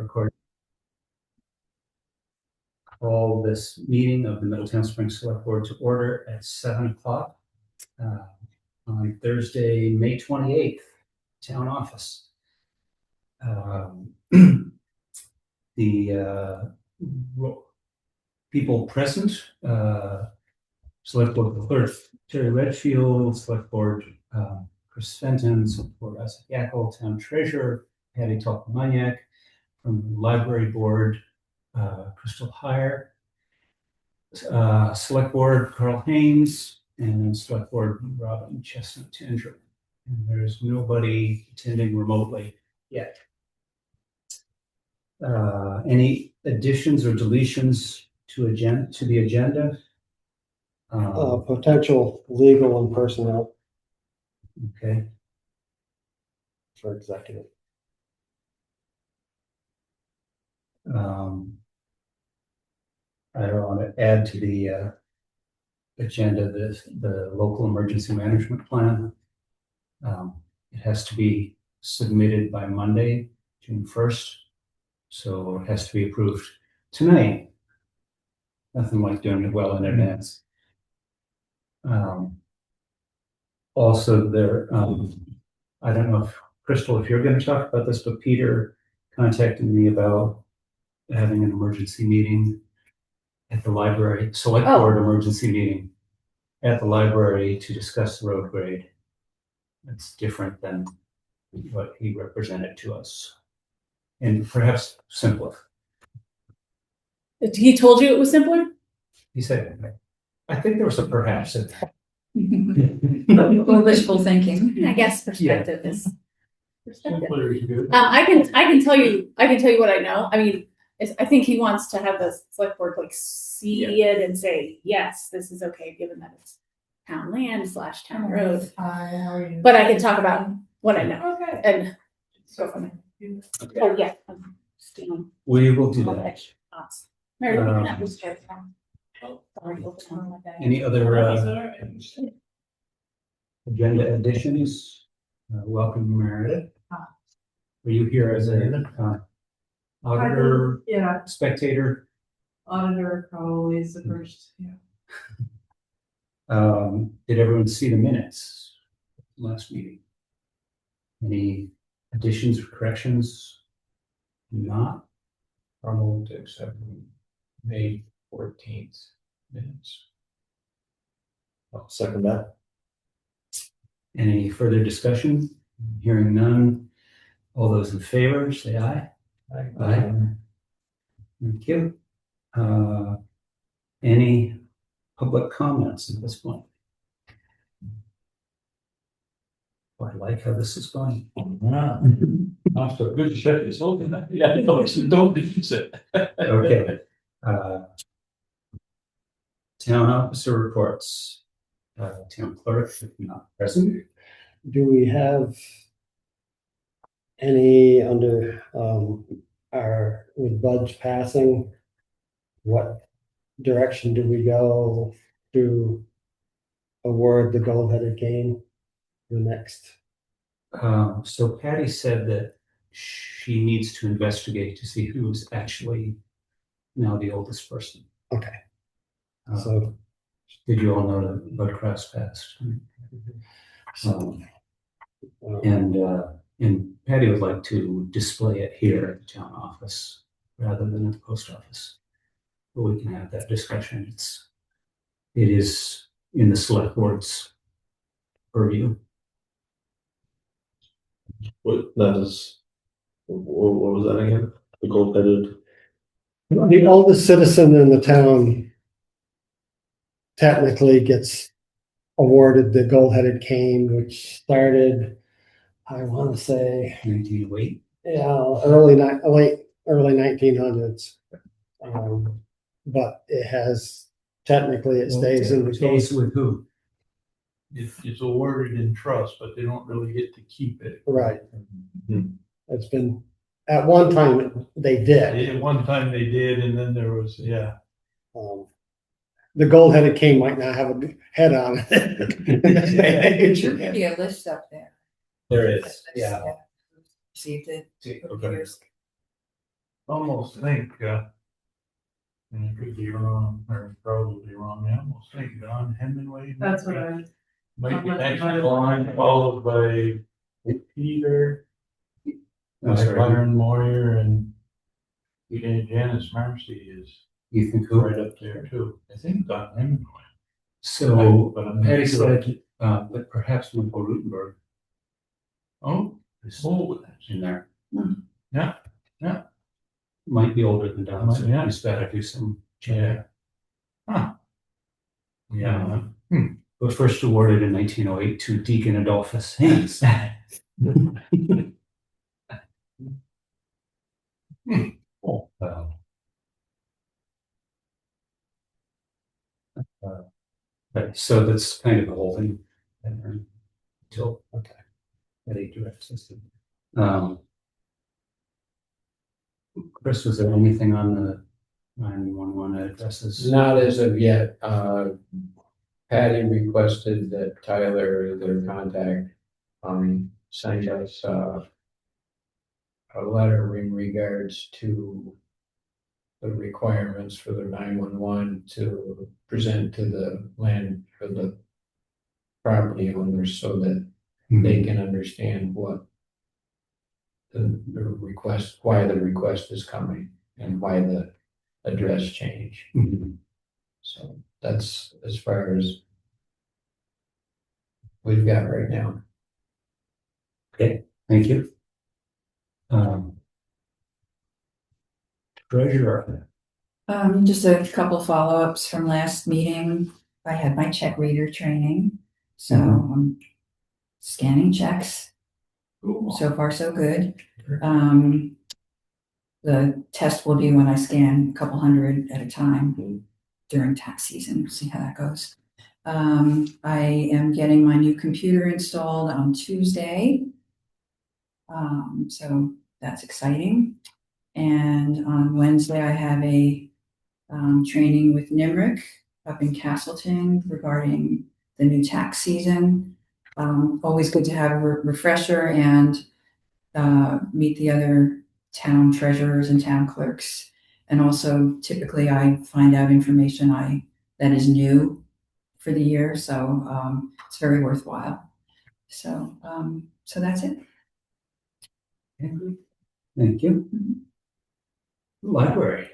recording. Call this meeting of the Middletown Spring Select Board to order at 7 o'clock on Thursday, May 28th, town office. The people present, Select Board Clerk Terry Redfield, Select Board Chris Fenton, Select Board Isaac Yackel, Town Treasurer Patty Topomaniak, from the Library Board Crystal Heyer, Select Board Carl Haynes, and Select Board Robin Chestnut Tandrew. And there's nobody attending remotely yet. Any additions or deletions to the agenda? Potential legal and personnel Okay. for executive. I want to add to the agenda the local emergency management plan. It has to be submitted by Monday, June 1st. So it has to be approved tonight. Nothing like doing it well in advance. Also there, I don't know if Crystal, if you're going to talk about this, but Peter contacted me about having an emergency meeting at the library, Select Board emergency meeting at the library to discuss the road grade. It's different than what he represented to us, and perhaps simpler. He told you it was simpler? He said, I think there was a perhaps in that. Or wishful thinking. I guess perspective is perspective. I can tell you what I know. I mean, I think he wants to have the select board like see it and say, yes, this is okay, given that it's town land / town road. But I can talk about what I know. Okay. And go from there. Okay. Oh yeah. We will do that. Any other agenda additions? Welcome, Meredith. Were you here as an auditor? Yeah. Spectator? Auditor probably is the first, Did everyone see the minutes last meeting? Any additions or corrections? Not? I'll move to accept May 14th minutes. I'll second that. Any further discussion? Hearing none. All those in favor, say aye. Aye. Thank you. Any public comments at this point? Oh, I like how this is going. After a good shit, it's all in that. Yeah, no, don't use it. Okay. Town officer reports. Town clerk, if not present. Do we have any under with buds passing? What direction do we go to award the gold-headed cane the next? So Patty said that she needs to investigate to see who's actually now the oldest person. Okay. So did you all know that Bud Cross passed? And Patty would like to display it here at the town office rather than at the post office. But we can have that discussion. It is in the select board's purview. What was that again? The gold-headed. The oldest citizen in the town technically gets awarded the gold-headed cane, which started, I want to say, 1908. yeah, early 1900s. But it has technically it stays in the Stays case. with who? It's awarded in trust, but they don't really get to keep it. Right. It's been at one time they did. At one time they did, and then there was The gold-headed cane might not have a head on it. Yeah, list up there. There is, yeah. Received it. Okay. almost think, and I could be wrong, or probably wrong, I almost think Don Hemingway. That's what I. Might be next line, followed by Peter, I'm sorry, Byron Moyer, and Janice Marcy is you think who? right up there too. I think Don Hemingway. So But I'm not Patty sure. said, but perhaps Michael Rutenberg Oh, it's old. in there. Yeah, yeah. Might be older than Don, so Yeah. he's got to do some Yeah. check. Huh. Yeah. But first awarded in 1908 to Deacon Adolphus Haynes. Oh, But so that's kind of the whole thing. Until, okay, at a direct system. Chris, was there anything on the 911 addresses? Not as of yet. Patty requested that Tyler, their contact, send us, a letter in regards to the requirements for the 911 to present to the land for the property owners so that they can understand what the request, why the request is coming and why the address change. Mhm. So that's as far as we've got right now. Okay, thank you. Treasurer. Just a couple follow-ups from last meeting. I had my check reader training, so I'm scanning checks. So far, so good. The test will be when I scan a couple hundred at a time during tax season. We'll see how that goes. I am getting my new computer installed on Tuesday. So that's exciting. And on Wednesday, I have a training with NIMRIC up in Castleton regarding the new tax season. Always good to have a refresher and meet the other town treasurers and town clerks. And also typically I find out information that is new for the year. So it's very worthwhile. So that's it. Thank you. Library.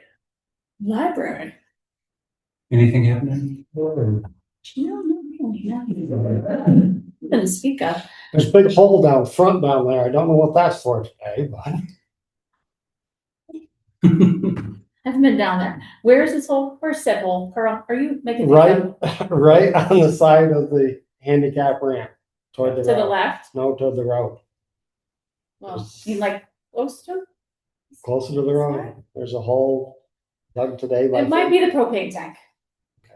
Anything happening? No, Nothing to speak of. There's a big hole down front down there. I don't know what that's for today, but Haven't been down there. Where is this hole? Where's said hole? Carl, are you making things right, up? right on the side of the handicap ramp toward the To the road. left? No, toward the road. Well, you like close to? Closer to the road. There's a hole dug today. It might be the propane tank.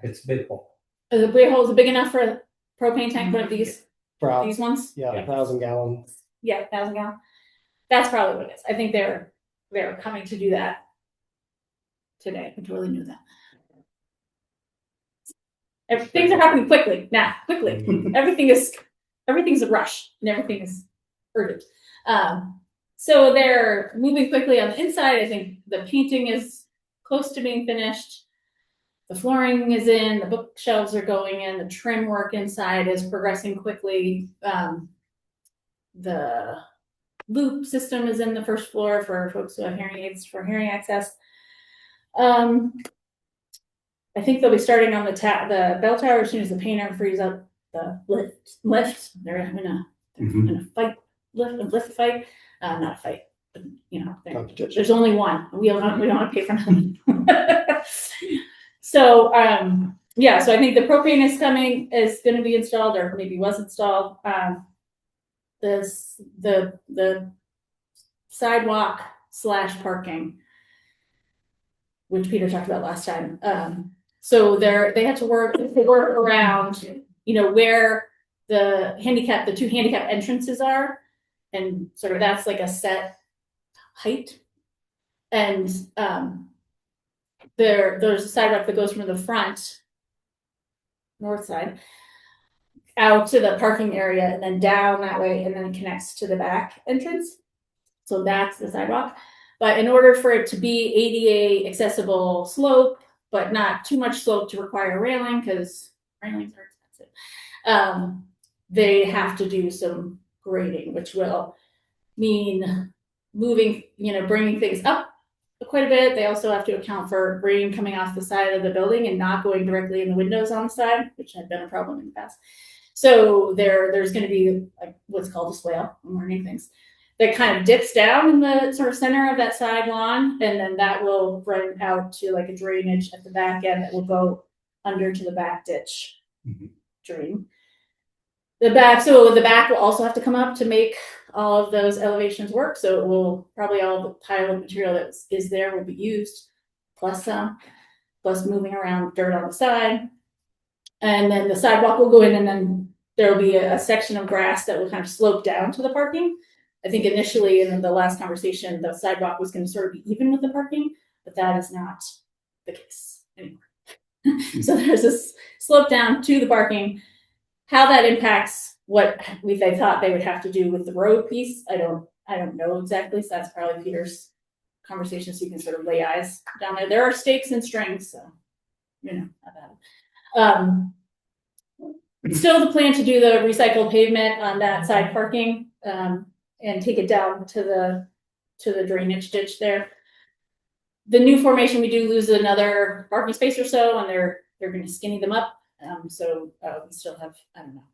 It's a big hole. Is the big hole is it big enough for a propane tank? One of these Probably, ones? yeah, 1,000 gallon. Yeah, 1,000 gallon. That's probably what it is. I think they're coming to do that today. I totally knew that. Things are happening quickly now. Quickly, everything's a rush and everything is urgent. So they're moving quickly on the inside. I think the painting is close to being finished. The flooring is in, the bookshelves are going in, the trim work inside is progressing quickly. The loop system is in the first floor for folks who have hearing aids for hearing access. I think they'll be starting on the bell tower as soon as the painter frees up the lift. They're having a fight, lift fight. Not a fight, but there's only one. We don't want to pay for nothing. So so I think the propane is going to be installed, or maybe was installed. The sidewalk / parking, which Peter talked about last time. So they had to work around, where the two handicap entrances are, and sort of that's like a set height, and there's a sidewalk that goes from the front north side out to the parking area and then down that way and then connects to the back entrance. So that's the sidewalk. But in order for it to be ADA accessible slope, but not too much slope to require railing, because railings are expensive, they have to do some grading, which will mean moving, bringing things up quite a bit. They also have to account for rain coming off the side of the building and not going directly in the windows on the side, which had been a problem in the past. So there's going to be like what's called a swale. I'm learning things that kind of dips down in the sort of center of that side lawn, and then that will run out to like a drainage at the back end that will go under to the back ditch drain. The back will also have to come up to make all of those elevations work. So it will probably all the pile of material that is there will be used, plus some, plus moving around dirt on the side. And then the sidewalk will go in, and then there will be a section of grass that will kind of slope down to the parking. I think initially in the last conversation, the sidewalk was going to sort of be even with the parking, but that is not the case anymore. So there's this slope down to the parking. How that impacts what they thought they would have to do with the road piece, I don't know exactly. So that's probably Peter's conversation, so you can sort of lay eyes down there. There are stakes and strings, so about it. Still the plan to do the recycled pavement on that side parking, and take it down to the drainage ditch there. The new formation, we do lose another parking space or so, and they're going to skinny them up. So we still have, I don't know,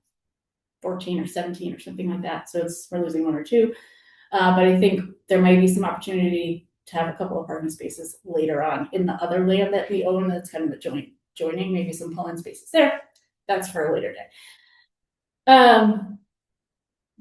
14 or 17 or something like that. So we're losing 1 or 2. But I think there might be some opportunity to have a couple of parking spaces later on in the other land that we own. That's kind of the joining, maybe some pull-in spaces there. That's for a later day.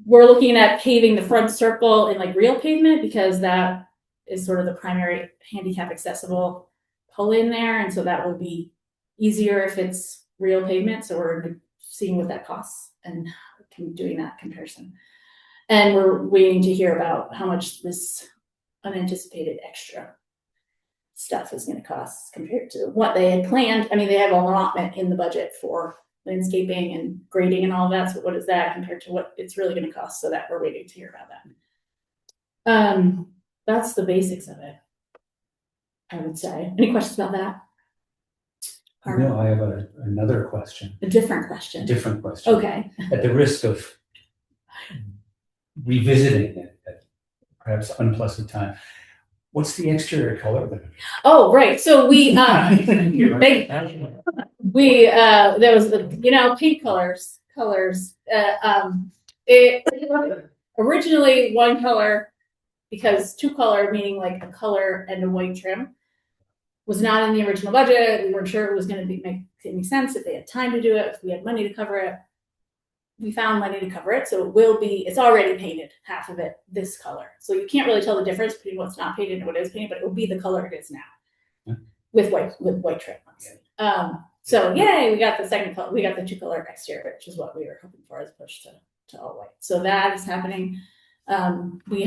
We're looking at paving the front circle in like real pavement, because that is sort of the primary handicap accessible pull in there. And so that will be easier if it's real pavement. So we're seeing what that costs and doing that comparison. And we're waiting to hear about how much this unanticipated extra stuff is going to cost compared to what they had planned. I mean, they have an allotment in the budget for landscaping and grading and all of that. So what is that compared to what it's really going to cost? So that we're waiting to hear about that. That's the basics of it, I would say. Any questions about that? No, I have another question. A different question. Different question. Okay. At the risk of revisiting it at perhaps unpleasant time, what's the exterior color of it? Oh, right. So we there was the paint colors. It originally one color, because 2 color, meaning like a color and a white trim, was not in the original budget. We weren't sure it was going to make any sense, if they had time to do it, if we had money to cover it. We found money to cover it, so it's already painted, half of it this color. So you can't really tell the difference between what's not painted and what is painted, but it will be the color it is now, with white trim. So yay, we got the second color. We got the 2 color exterior, which is what we were hoping for, as opposed to all white. So that is happening. We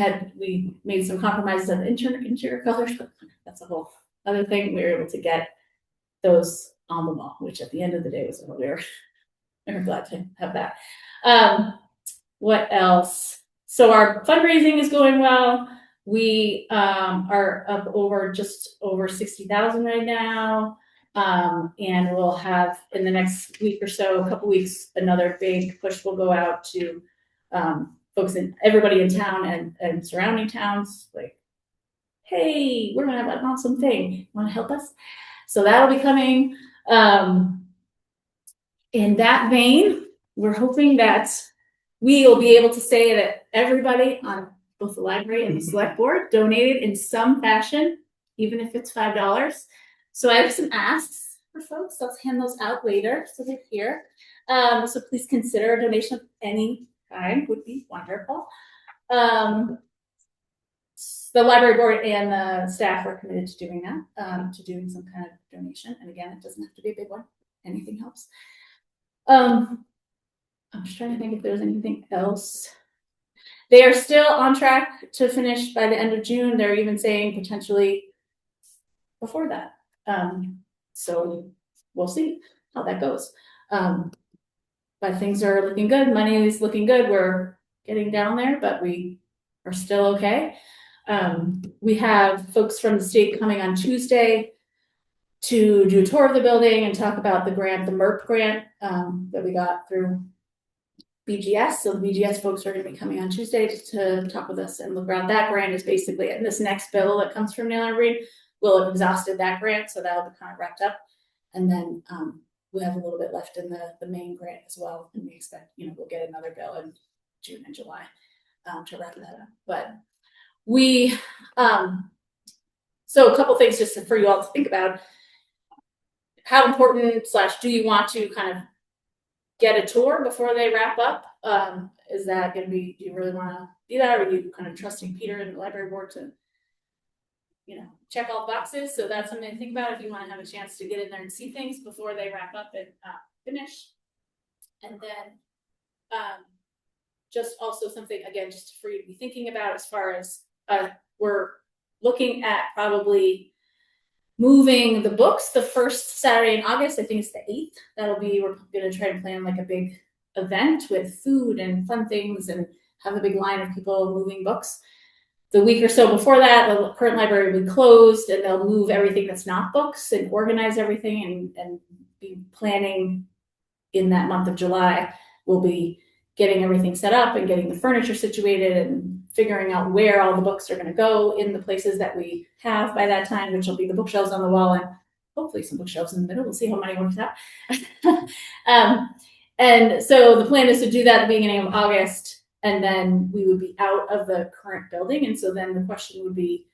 made some compromises on the interior colors, but that's a whole other thing. We were able to get those on the wall, which at the end of the day was what we were glad to have that. What else? So our fundraising is going well. We are up just over 60,000 right now. And we'll have in the next week or so, a couple weeks, another big push will go out to folks everybody in town and surrounding towns, like, hey, we're gonna have an awesome thing. Want to help us? So that'll be coming. In that vein, we're hoping that we will be able to say that everybody on both the library and the select board donated in some fashion, even if it's $5. So I have some asks for folks. I'll hand those out later, so they're here. So please consider a donation of any kind, would be wonderful. The library board and the staff are committed to doing that, to doing some kind of donation. And again, it doesn't have to be a big one. Anything helps. I'm just trying to think if there's anything else. They are still on track to finish by the end of June. They're even saying potentially before that. So we'll see how that goes. But things are looking good. Money is looking good. We're getting down there, but we are still okay. We have folks from the state coming on Tuesday to do a tour of the building and talk about the grant, the MERP grant, that we got through BGS. So the BGS folks are gonna be coming on Tuesday to talk with us and look around. That grant is basically, and this next bill that comes from Neil and Reed will have exhausted that grant, so that'll be kind of wrapped up. And then, we have a little bit left in the main grant as well, and we expect, we'll get another bill in June and July, to wrap that up. But we, so a couple things just for you all to think about. How important / do you want to kind of get a tour before they wrap up? Is that going to be, do you really want to do that? Or are you kind of trusting Peter and the library board to, check all the boxes? So that's something to think about if you want to have a chance to get in there and see things before they wrap up and finish. And then just also something, again, just for you to be thinking about as far as we're looking at probably moving the books the first Saturday in August. I think it's the 8th. That'll be, we're going to try to plan like a big event with food and fun things and have a big line of people moving books. The week or so before that, the current library will be closed and they'll move everything that's not books and organize everything and be planning in that month of July. We'll be getting everything set up and getting the furniture situated and figuring out where all the books are going to go in the places that we have by that time, which will be the bookshelves on the wall and hopefully some bookshelves in the middle. We'll see how money works out. And so the plan is to do that at the beginning of August, and then we would be out of the current building. And so then the question would be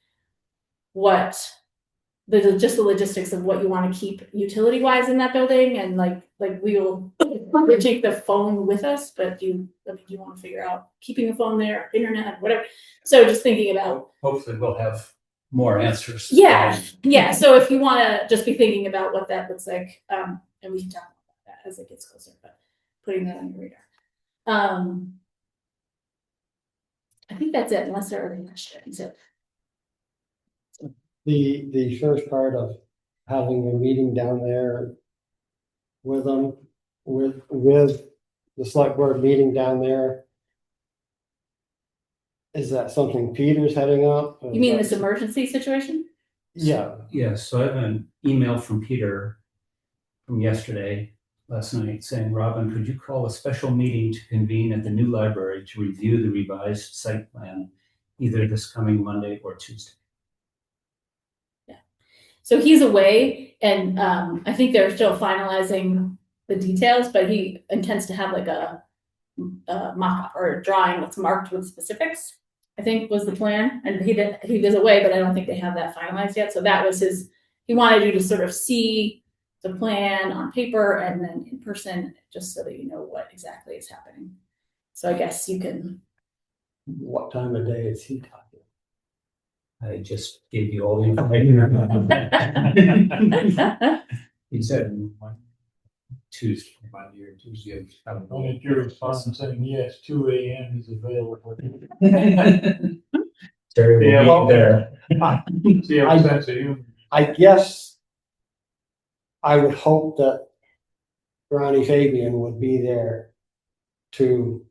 just the logistics of what you want to keep utility wise in that building. And like we'll take the phone with us, but do you want to figure out keeping the phone there, internet, whatever. So just thinking about, hopefully we'll have more answers. Yeah. So if you want to just be thinking about what that looks like, and we can talk about that as it gets closer, but putting that on your radar. I think that's it, unless there are any questions. The first part of having a meeting down there with them, with the select board meeting down there, is that something Peter's heading up? You mean this emergency situation? Yeah. Yeah, so I have an email from Peter from last night, saying, Robin, could you call a special meeting to convene at the new library to review the revised site plan, either this coming Monday or Tuesday? Yeah. So he's away, and I think they're still finalizing the details, but he intends to have like a mock-up or a drawing that's marked with specifics, I think was the plan. And he was away, but I don't think they have that finalized yet. So that was he wanted you to sort of see the plan on paper and then in person, just so that you know what exactly is happening. So I guess you can. What time of day is he talking? I just gave you all the information. He said Tuesday. Monday or Tuesday. Don't get your response saying yes, 2 a.m. is available. Terry will be there. See how sense of humor. I guess I would hope that Ronnie Fabian would be there to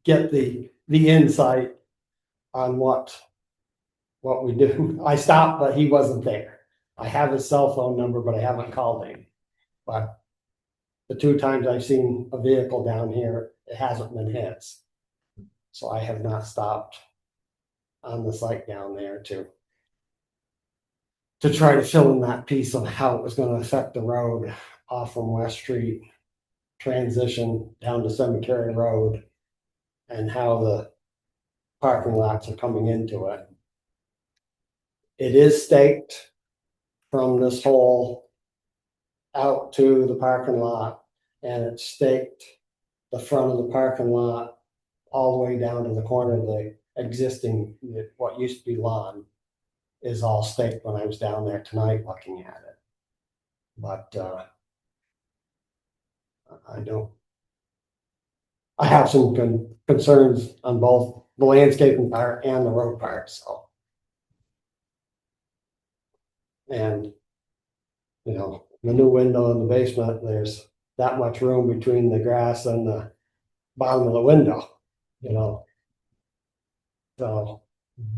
get the insight on what we do. I stopped, but he wasn't there. I have his cell phone number, but I haven't called him. But the 2 times I've seen a vehicle down here, it hasn't been his. So I have not stopped on the site down there to try to fill in that piece of how it was going to affect the road off from West Street, transition down to Cemetery Road, and how the parking lots are coming into it. It is staked from this hole out to the parking lot, and it's staked the front of the parking lot all the way down to the corner of the existing, what used to be lawn, is all staked when I was down there tonight looking at it. But I have some concerns on both the landscaping part and the road part, so. And, the new window in the basement, there's that much room between the grass and the bottom of the window, So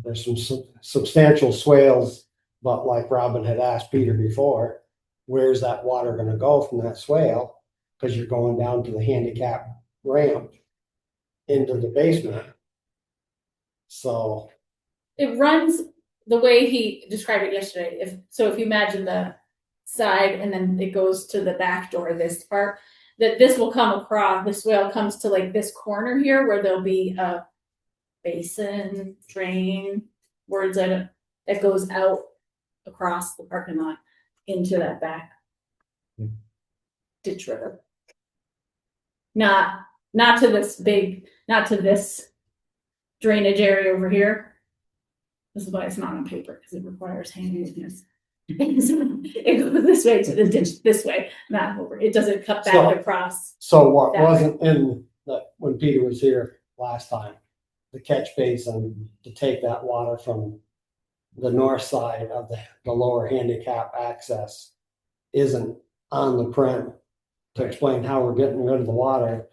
There's some substantial swales, but like Robin had asked Peter before, where's that water gonna go from that swale? Cause you're going down to the handicap ramp into the basement. So, It runs the way he described it yesterday. If you imagine the side and then it goes to the back door, this part, that this will come across, the swale comes to like this corner here where there'll be a basin, drain, that goes out across the parking lot into that back ditch river. Not to this drainage area over here. This is why it's not on paper, because it requires handiness. It goes this way to the ditch, this way, not over. It doesn't cut back So- across. so what That way. wasn't in the, when Peter was here last time, the catch basin to take that water from the north side of the lower handicap access isn't on the print to explain how we're getting rid of the water.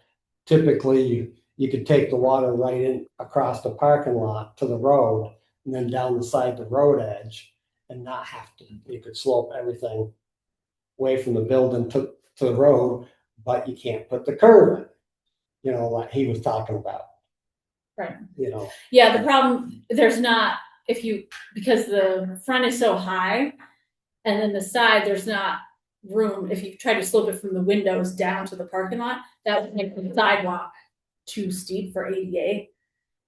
Typically, you could take the water right in across the parking lot to the road and then down the side of the road edge and not have to, you could slope everything away from the building to the road, but you can't put the curb in, you know, like he was talking about. Right. You know, Yeah, the problem, there's not, because the front is so high, and then the side, there's not room. If you try to slope it from the windows down to the parking lot, that would make the sidewalk too steep for ADA.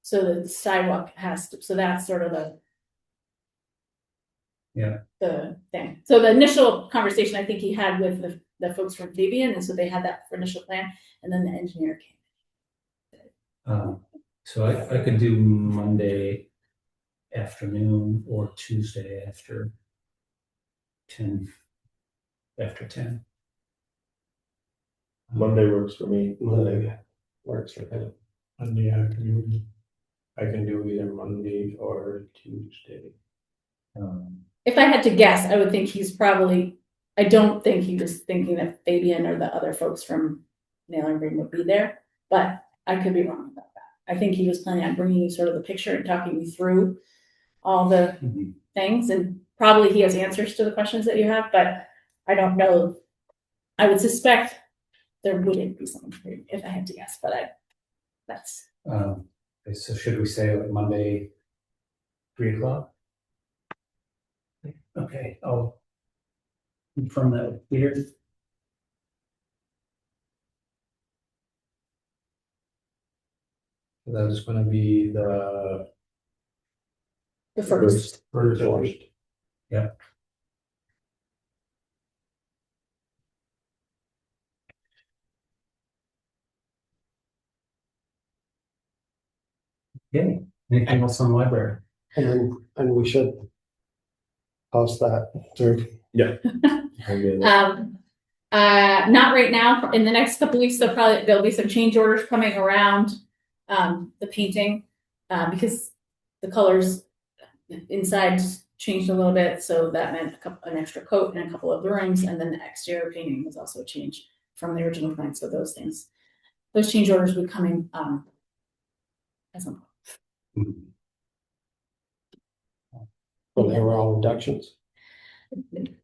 So the sidewalk so that's sort of the thing. So the initial conversation I think he had with the folks from Fabian, and so they had that initial plan, and then the engineer came. So I could do Monday afternoon or Tuesday after 10. Monday works for me. Monday works for him. Monday afternoon. I can do either Monday or Tuesday. If I had to guess, I would think I don't think he was thinking that Fabian or the other folks from Nail and Green would be there, but I could be wrong about that. I think he was planning on bringing you sort of the picture and talking you through all the things, and probably he has answers to the questions that you have, but I don't know. I would suspect there wouldn't be something for you if I had to guess, but that's. So should we say like Monday, 3:00? Okay, I'll confirm that with Peter. That is gonna be the First. Yeah. Okay, anything else on the library? And we should post that too. Not right now. In the next couple weeks, there'll be some change orders coming around the painting because the colors inside changed a little bit, so that meant an extra coat in a couple of the rooms, and then the exterior painting was also changed from the original plan. So those change orders would come in at some point. But they were all reductions.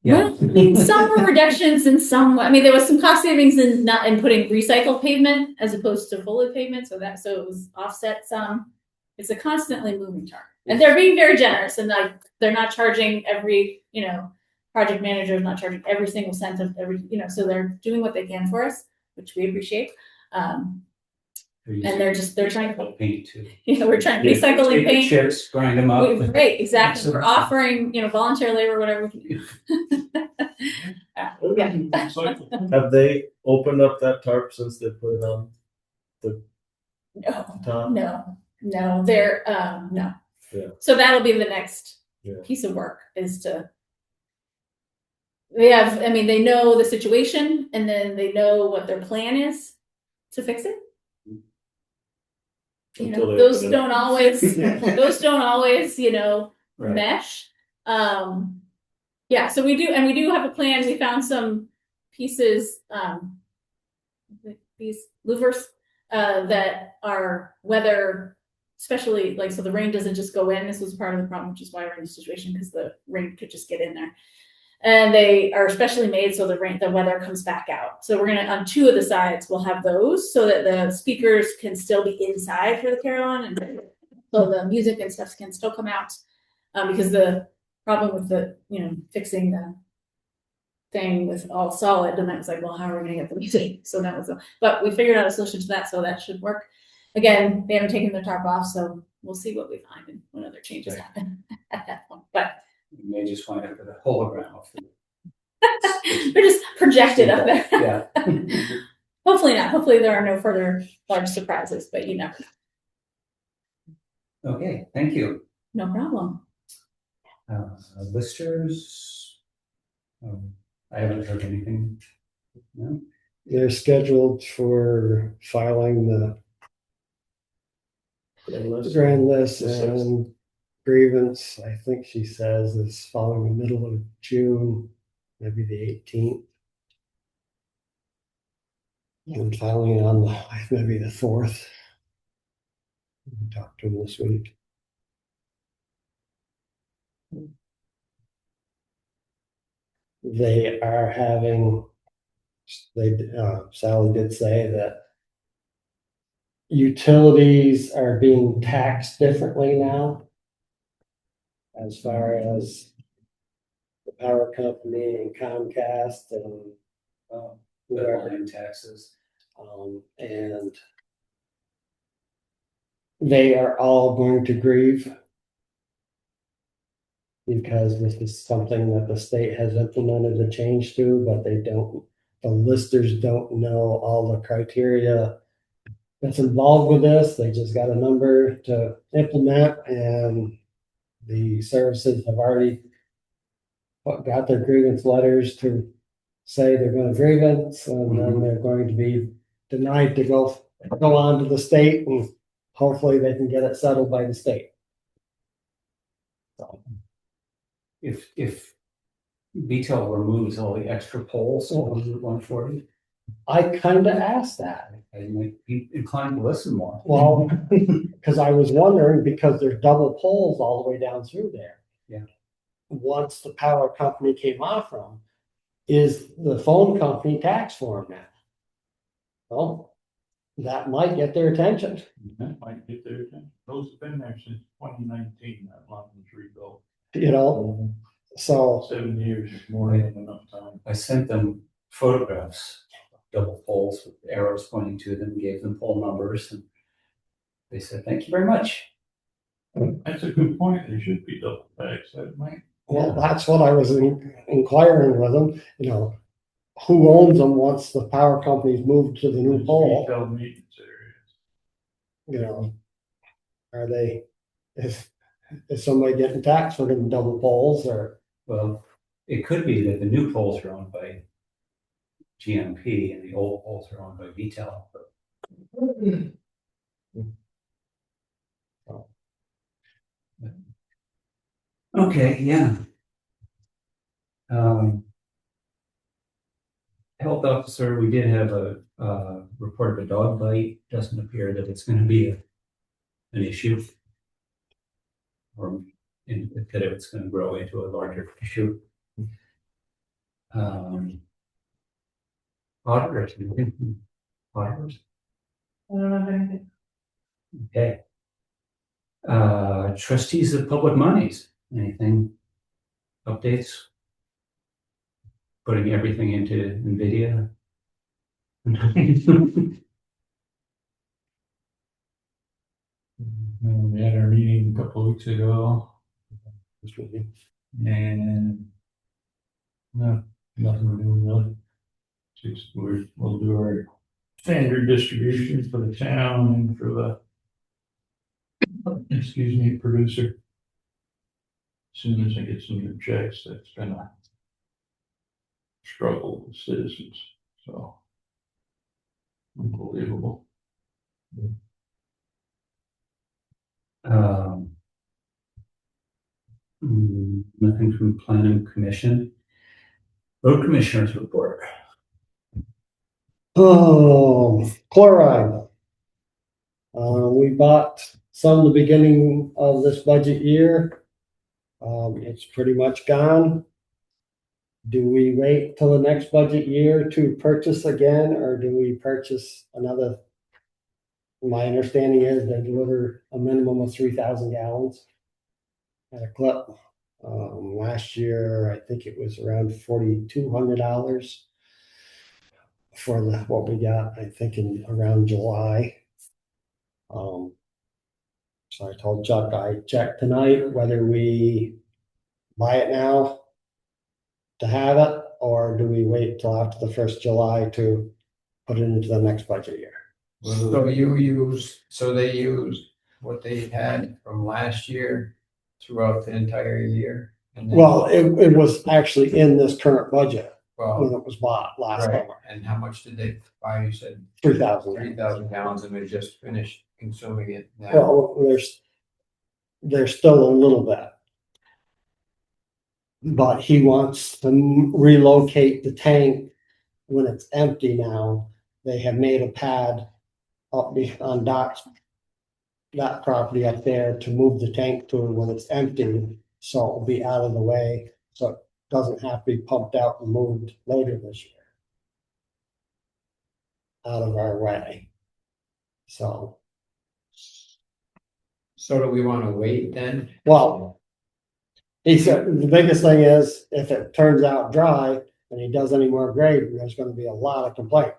Yeah. Well, I mean, some were reductions and some, there was some cost savings in putting recycled pavement as opposed to bullet pavement. So it was offset some. It's a constantly moving target, and they're being very generous, and like, they're not charging every, project manager is not charging every single cent of every, so they're doing what they can for us, which we appreciate. And they're trying to paint too. we're trying to recycling paint. Chips, grind them up. Right, exactly. We're offering, volunteer labor, whatever we can do. Yeah. Have they opened up that tarp since they put it on the top? No, they're, no. Yeah. So that'll be the next piece of work they know the situation, and then they know what their plan is to fix it. Those don't always, Right. mesh. So we do have a plan. We found some pieces, these louvers, that are weather especially like, so the rain doesn't just go in. This was part of the problem, which is why we're in this situation, because the rain could just get in there. And they are specially made so the weather comes back out. So we're gonna, on 2 of the sides, we'll have those so that the speakers can still be inside for the carillon, and so the music and stuff can still come out. Because the problem with the, fixing the thing with all solid, and that was like, well, how are we gonna get the music? So that was, but we figured out a solution to that, so that should work. Again, they haven't taken their tarp off, so we'll see what we find and what other changes happen at that point. But You may just find out the hologram of it. they're just projected up there. Yeah. Hopefully not. Hopefully there are no further large surprises, but you never know. Okay, thank you. No problem. Listers. I haven't heard anything. No? They're scheduled for filing the grand list and grievance, I think she says, is following the middle of June, maybe the 18th. And filing it on maybe the 4th. Talked to him this week. They are having, Sally did say that utilities are being taxed differently now, as far as the power company and Comcast and whoever. Line taxes. And they are all going to grieve because this is something that the state has implemented a change to, but the listers don't know all the criteria that's involved with this. They just got a number to implement, and the services have already got their grievance letters to say they're going to grievance, and then they're going to be denied to go on to the state, and hopefully they can get it settled by the state. So. If VTEL removes all the extra poles on Route 140, I kind of asked that. I might be inclined to listen more. Well, because I was wondering, because there's double poles all the way down through there. Yeah. Once the power company came off from, is the phone company taxed for them now? Well, that might get their attention. That might get their attention. Those have been there since 2019, that line was rebuilt. So 7 years is more than enough time. I sent them photographs of double poles with arrows pointing to them, gave them pole numbers, and they said, "Thank you very much." That's a good point. They should be double taxed. That might. well, that's what I was inquiring with them. Who owns them once the power company's moved to the new pole? Retail maintenance areas. Are they? Is somebody getting taxed for them double poles, or? Well, it could be that the new poles are owned by GMP and the old poles are owned by VTEL. Okay, yeah. Health officer, we did have a report of a dog bite. Doesn't appear that it's going to be an issue, or that it's going to grow into a larger issue. Auditors. Auditors. I don't know anything. Okay. Trustees of public monies, anything? Updates? Putting everything into NVIDIA? We had our meeting a couple of weeks ago. And no, nothing we're doing really. Just we'll do our standard distribution for the town and for the producer. As soon as I get some new checks, that's gonna struggle with citizens, so unbelievable. Nothing from planning commission. Road commissioners report. Oh, chloride. We bought some the beginning of this budget year. It's pretty much gone. Do we wait till the next budget year to purchase again, or do we purchase another? My understanding is they deliver a minimum of 3,000 gallons at a clip. Last year, I think it was around $4,200 for what we got, I think in around July. So I told Chuck I checked tonight whether we buy it now to have it, or do we wait till after the 1st July to put it into the next budget year? So they used what they had from last year throughout the entire year? And then- Well, it was actually in this current budget when Well, it was bought last right, summer, and how much did they buy? You said 3,000. 3,000 gallons and they just finished consuming it now. Well, there's still a little bit. But he wants to relocate the tank when it's empty now. They have made a pad up on Doc's, that property up there to move the tank to when it's empty. So it'll be out of the way, so it doesn't have to be pumped out and moved later this year. Out of our way. So, So do we want to wait then? well, he said the biggest thing is if it turns out dry and he does any more grading, there's gonna be a lot of complaint.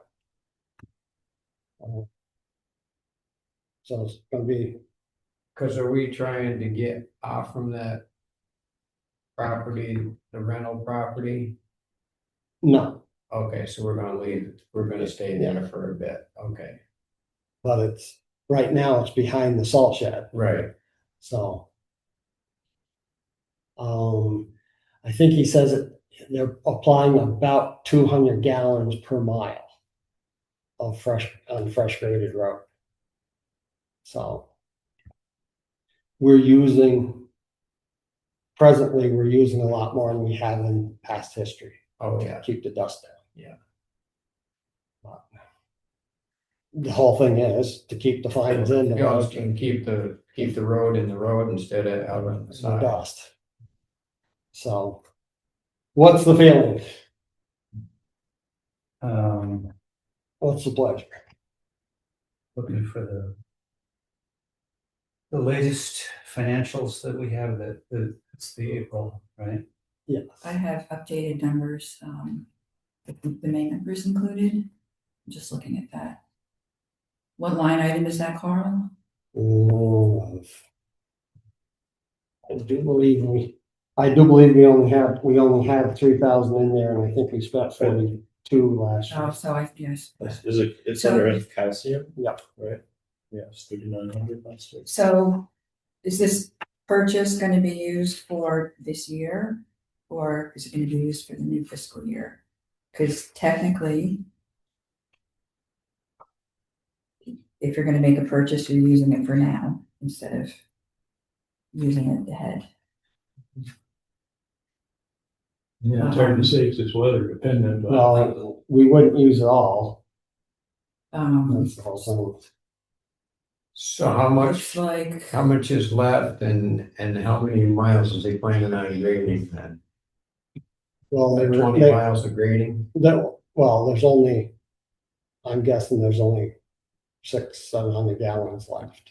So it's gonna be, Because are we trying to get off from that property, the rental property? no, Okay, so we're gonna leave, we're gonna stay there for a bit, okay. but it's, right now it's behind the salt shed, Right. so. I think he says that they're applying about 200 gallons per mile of fresh graded road. So. Presently, we're using a lot more than we have in past history Oh, to yeah, keep the dust down. Yeah. But the whole thing is to keep the fines in the you know, road can keep the road in the road instead of out on the and the side. dust. So, what's the feeling? What's the pleasure? Looking for the latest financials that we have that it's the April, right? Yes. I have updated numbers, the main numbers included. I'm just looking at that. What line item is that, Carl? Oh, I do believe we only have 3,000 in there, and I think we spent 42 last year. Oh, so yes. Is it, it's So- under calcium, Yep. right? Yeah, it's 3,900 last year. So is this purchase gonna be used for this year? Or is it gonna be used for the new fiscal year? Because technically, if you're gonna make a purchase, you're using it for now instead of using it ahead. Yeah, it's hard to say 'cause it's weather dependent, but Well, we wouldn't use it all. That's the whole thing. So how much, Looks like, how much is left and how many miles is he planning on grading then? Well, 20 miles of grading? well, there's only, I'm guessing there's only 600-700 gallons left.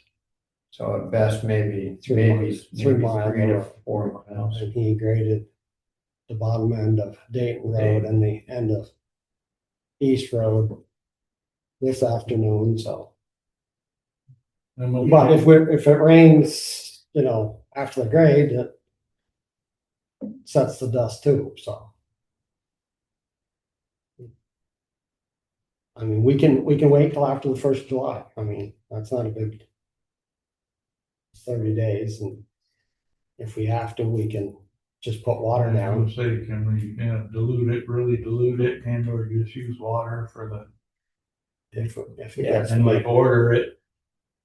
So at best, maybe 3 miles. 3 miles. 3 to 4 miles. And he graded the bottom end of Dayton Road and the end of East Road this afternoon, so. But if it rains, after the grade, it sets the dust too, so. I mean, we can wait till after the 1st of July. I mean, that's not a big 30 days, and if we have to, we can just put water I down. would say, can we, really dilute it, and or just use water for the, If it Yeah, gets and like order it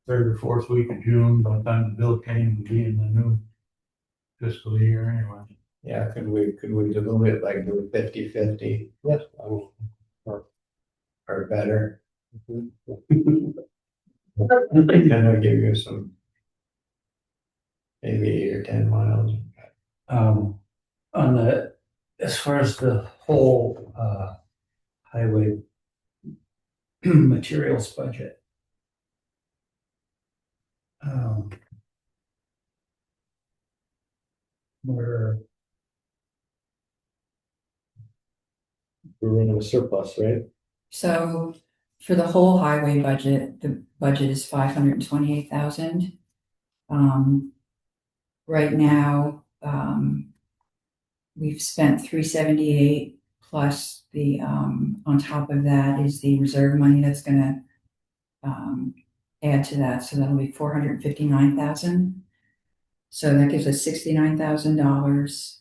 3rd or 4th week of June, by the time the bill came, to be in the new fiscal year anyway. Yeah, could we dilute it like do 50-50 yes, I mean, or better? And I'll give you some maybe 8 or 10 miles. On the, as far as the whole, highway materials budget. We're, We're running a surplus, right? So for the whole highway budget, the budget is 528,000. Right now, we've spent 378 plus the, on top of that is the reserve money that's gonna add to that, so that'll be 459,000. So that gives us $69,000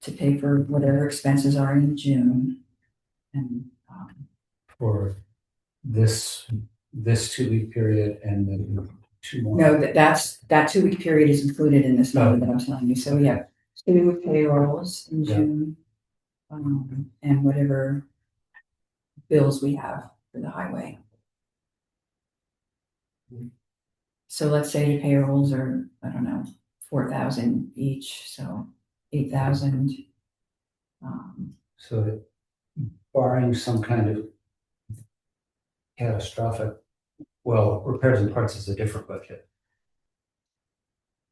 to pay for whatever expenses are in June. And, for this 2-week period and then 2 more. no, that 2-week period is included in this number that I'm telling you, so we have 2 payrolls in Yeah. June. And whatever bills we have for the highway. So let's say the payrolls are, I don't know, 4,000 each, so 8,000. So barring some kind of catastrophic, well, repairs and parts is a different budget.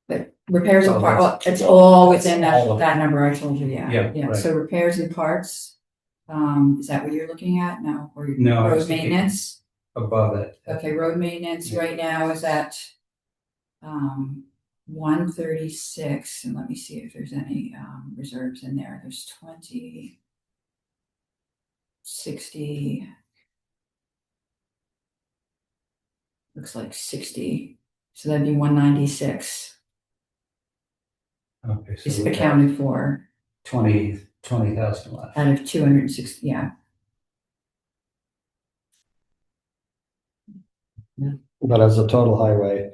But repairs and So parts, that's- it's all within all of it. that number I told you, yeah. Yeah, right. So repairs and parts, is that what you're looking at? No, or No, I was road thinking- maintenance? Above it. Okay, road maintenance Yeah. right now is at 136, and let me see if there's any reserves in there. There's 20, 60. Looks like 60. So that'd be 196 Okay, so is we have accounted for 20,000 left. out of 260, yeah. But as a total highway,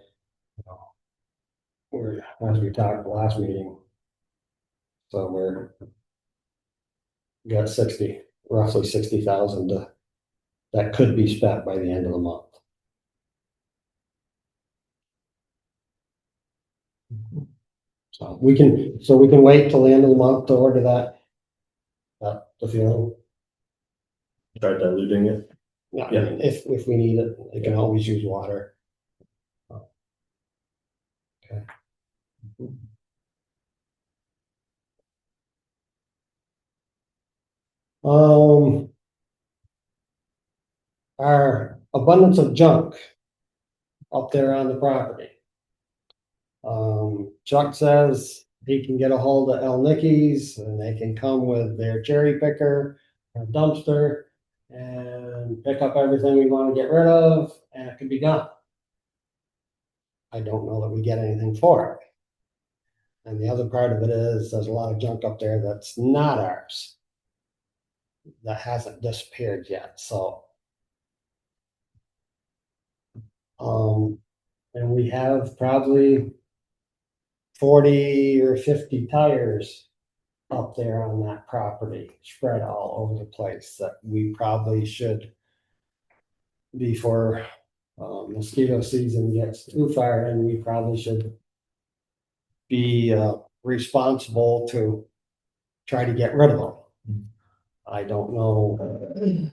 we're, as we talked the last meeting. So we got roughly 60,000 that could be spent by the end of the month. So we can wait till the end of the month to order that. The feeling. Start diluting it. Yeah, I mean, if we need it, they can always use water. Okay. Our abundance of junk up there on the property. Chuck says he can get a hold of El Nicky's and they can come with their cherry picker or dumpster and pick up everything we want to get rid of, and it can be done. I don't know that we get anything for it. And the other part of it is there's a lot of junk up there that's not ours. That hasn't disappeared yet, so. And we have probably 40 or 50 tires up there on that property, spread all over the place, that we probably should, before mosquito season gets too far in, we probably should be responsible to try to get rid of them. I don't know.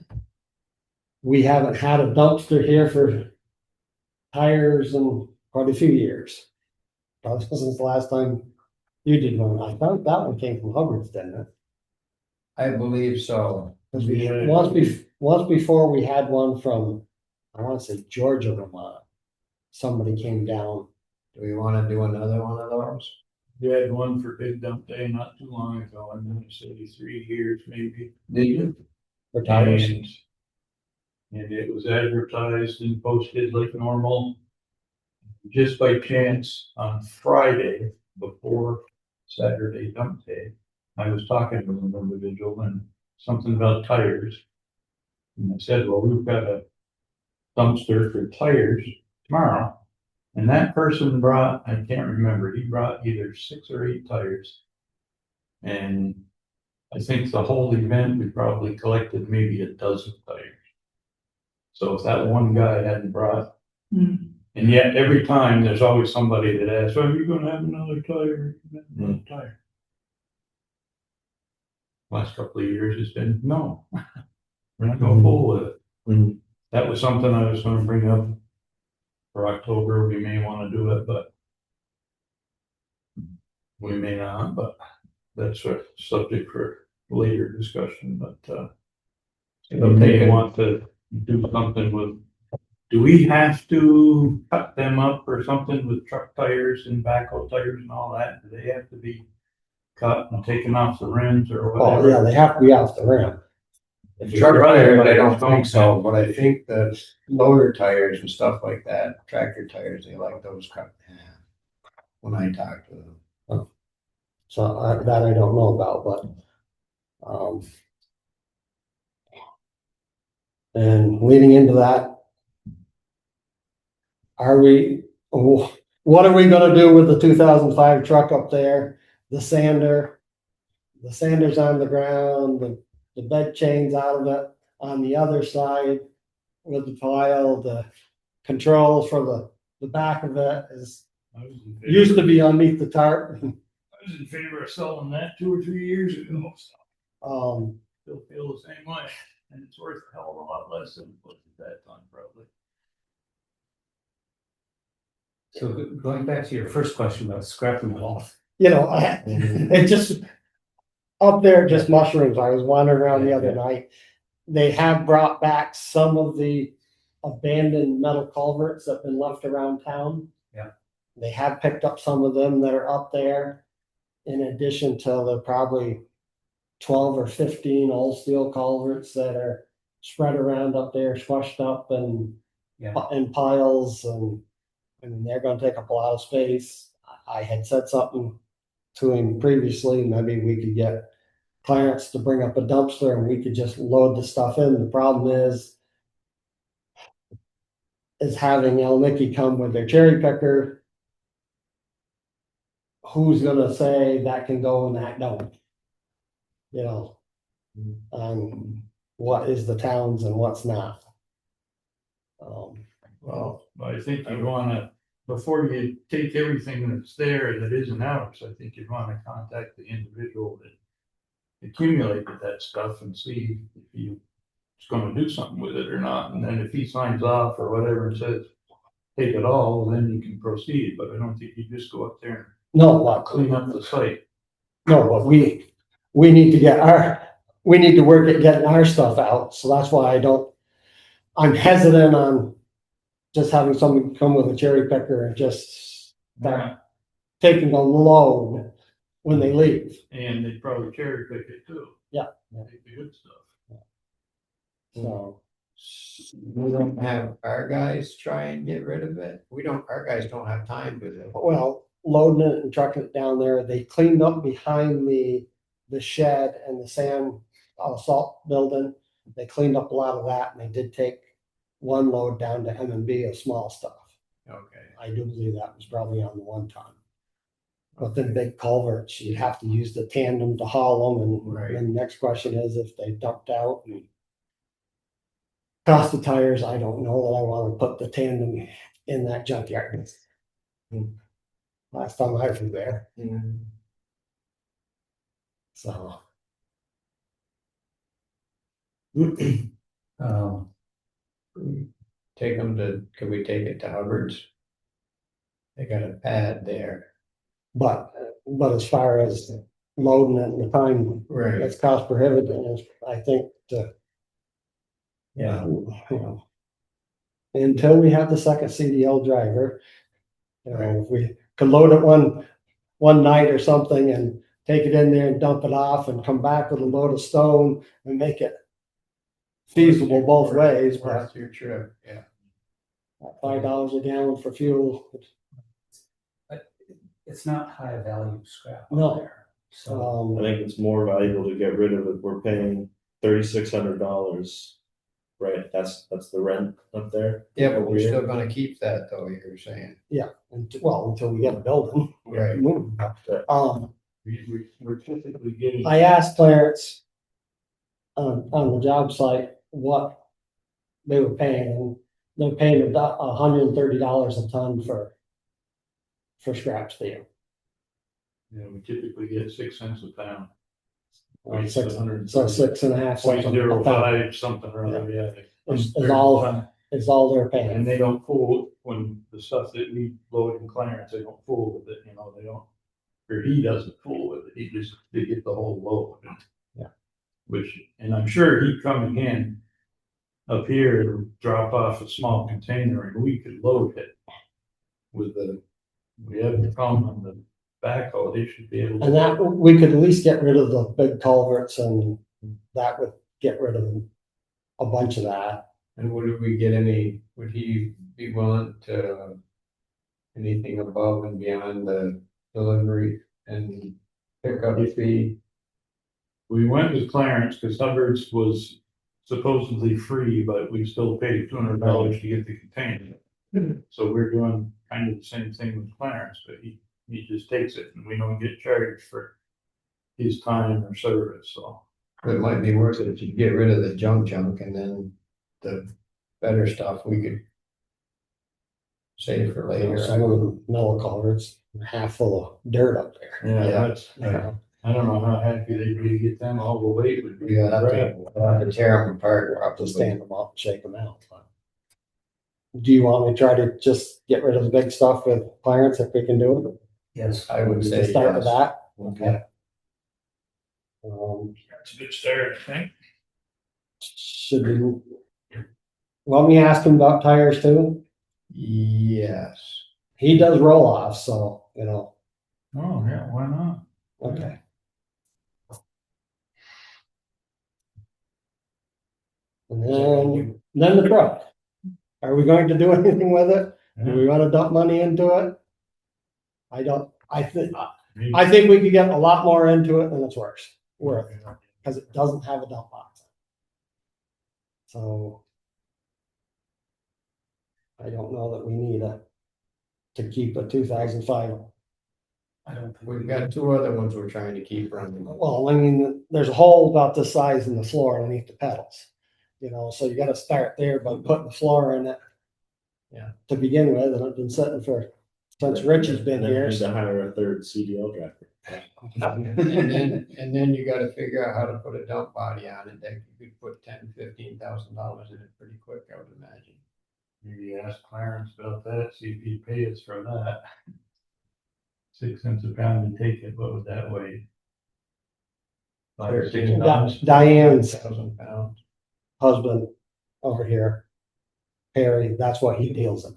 We haven't had a dumpster here for tires in quite a few years. Probably since the last time you did one. I thought that one came from Hubbard's, didn't it? I believe so. Because once before we had one from, I want to say Georgia, Vermont. Somebody came down. Do we want to do another one of those? We had one for big dump day not too long ago, I'm gonna say 3 years maybe. Did you? For tires. And it was advertised and posted like normal. Just by chance, on Friday, before Saturday dump day, I was talking to an individual and something about tires. And I said, well, we've got a dumpster for tires tomorrow. And that person brought, I can't remember, he brought either 6 or 8 tires. And I think the whole event, we probably collected maybe a dozen tires. So if that one guy hadn't brought And yet every time, there's always somebody that asks, are you gonna have another tire? Another tire? Last couple of years, it's been, no. We're not going full with it. Mhm. That was something I was gonna bring up for October. We may wanna do it, but we may not, but that's a subject for later discussion, but, we may want to do something with, do we have to cut them up or something with truck tires and backhoe tires and all that? Do they have to be cut and taken off the rims or Oh, whatever? yeah, they have to be off the rim. Truck tires, I don't think so, but I think the loader tires and stuff like that, tractor tires, they like those cut in half. When I talk to them. So that I don't know about, but, and leading into that, what are we gonna do with the 2005 truck up there? The sander, the sander's on the ground, the bed chain's out of it. On the other side with the pile, the controls for the back of it is, I was in favor- used to be underneath the tarp. I was in favor of selling that 2 or 3 years ago, so still feel the same way. And it's worth a hell of a lot less than it was at that time, probably. So going back to your first question about scrapping it off. You know, it just, up there, just mushrooms. I was wandering around the other night. They have brought back some of the abandoned metal culverts that have been left around town. Yeah. They have picked up some of them that are up there. In addition to the probably 12 or 15 old steel culverts that are spread around up there, squashed up and in piles, and I mean, they're gonna take up a lot of space. I had said something to him previously, maybe we could get Clarence to bring up a dumpster and we could just load the stuff in. The problem is having El Nicky come with their cherry picker. Who's gonna say that can go and that don't? You know, what is the towns and what's not? Well, I think you wanna, before you take everything that's there that isn't ours, I think you'd wanna contact the individual that accumulated that stuff and see if he's gonna do something with it or not. And then if he signs off or whatever and says, take it all, then you can proceed. But I don't think you just go up there No, and clean up the site. no, but we need to we need to work at getting our stuff out, so that's why I'm hesitant on just having someone come with a cherry picker and just start taking a load when they leave. And they probably cherry pick it too. Yeah. Take the good stuff. So, We don't have our guys try and get rid of it. Our guys don't have time with it. well, loading it and trucking it down there, they cleaned up behind the shed and the salt building. They cleaned up a lot of that, and they did take one load down to M&B of small stuff. Okay. I do believe that was probably on the 1 ton. But the big culverts, you'd have to use the tandem to haul them, and Right. then the next question is if they dumped out and cost the tires, I don't know that I wanna put the tandem in that junkyard. Last time I was there, so. Could we take it to Hubbard's? They got a pad there. But as far as loading it and the time, Right. it's cost prohibitive, I think, Yeah. you know, until we have the second CDL driver, you know, if we could load it one night or something and take it in there and dump it off and come back with a load of stone and make it feasible both ways, but Worth your trip, yeah. $5 a gallon for fuel. It's not high value scrap No. up there. So I think it's more valuable to get rid of it. We're paying $3,600, right? That's the rent up there. Yeah, but we're still gonna keep that though, you're saying. Until we get a building. Right. We're typically getting. I asked Clarence on the job site what they were paying, and they're paying $130 a ton for scrap steel. Yeah, we typically get 6 cents a pound. Or It's six, 130. so 6.5 cents a pound 0.05 something or other, yeah. is all they're And paying. they don't fool when the stuff that we load in Clarence, they don't fool with it, you know, they don't, or he doesn't fool with it, they get the whole load. Yeah. Which, and I'm sure he'd come in up here and drop off a small container and we could load it with we have the problem on the backhoe, they should be able to. And that, we could at least get rid of the big culverts, and that would get rid of a bunch of that. And would he be willing to anything above and beyond the delivery and pickup fee? We went with Clarence because Hubbard's was supposedly free, but we still paid $200 to get the container. So we're doing kind of the same thing with Clarence, but he just takes it and we don't get charged for his time or service, so. It might be worth it if you get rid of the junk and then the better stuff we could save for later. Some of the metal culverts are half full of dirt up there. Yeah, that's, I don't know how happy they'd be to get them all the weight would be. You have to tear them apart. We'll have to stand them up and shake them out. But do you want me to try to just get rid of the big stuff with Clarence if we can do it? Yes. I would say Just start with yes. that? Okay. That's a good start, I think. Should we, want me to ask him about tires too? Yes. He does roll off, so, you know, Oh, yeah, why not? okay. And then the truck. Are we going to do anything with it? Do we wanna dump money into it? I think we could get a lot more into it than it's worth, because it doesn't have a dump box. So. I don't know that we need to keep a 2005. I don't think. We've got two other ones we're trying to keep running. Well, I mean, there's a hole about this size in the floor underneath the pedals. You know, so you gotta start there by putting the floor in it. Yeah. To begin with, and I've been sitting since Richie's been And then here. need to hire a third CDL driver. And then you gotta figure out how to put a dump body on it, that you could put $10,000-15,000 in it pretty quick, I would imagine. Maybe ask Clarence about that, see if he'd pay us for that. 6 cents a pound to take it, what would that weigh? 5 or 6 pounds? Diane's 1,000 pounds. husband over here, Perry, that's what he deals in.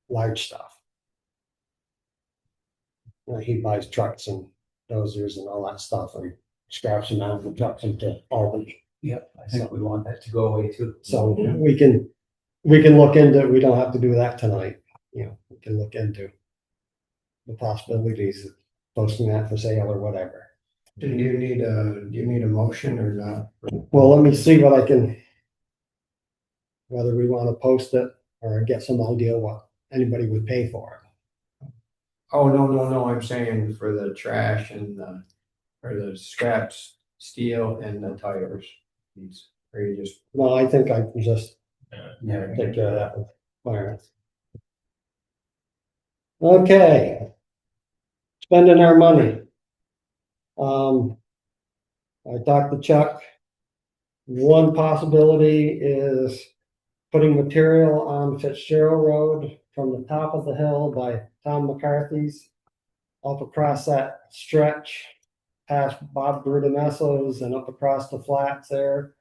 Large stuff. You know, he buys trucks and dozers and all that stuff and scraps them out and trucks them to Albany. Yep, I think we want that to go away too. So we can look into, we don't have to do that tonight, you know, we can look into the possibilities of posting that for sale or whatever. Do you need a motion or not? Well, let me see what I can, whether we want to post it or get some idea what anybody would pay for it. Oh, no, I'm saying for the trash and or the scraps, steel and the tires. Or you just, Well, I think I can just Yeah. take care of that with Clarence. Okay. Spending our money. I talked to Chuck. One possibility is putting material on Fitzgerald Road from the top of the hill by Tom McCarthy's up across that stretch past Bob Brutamesso's and up across the flats there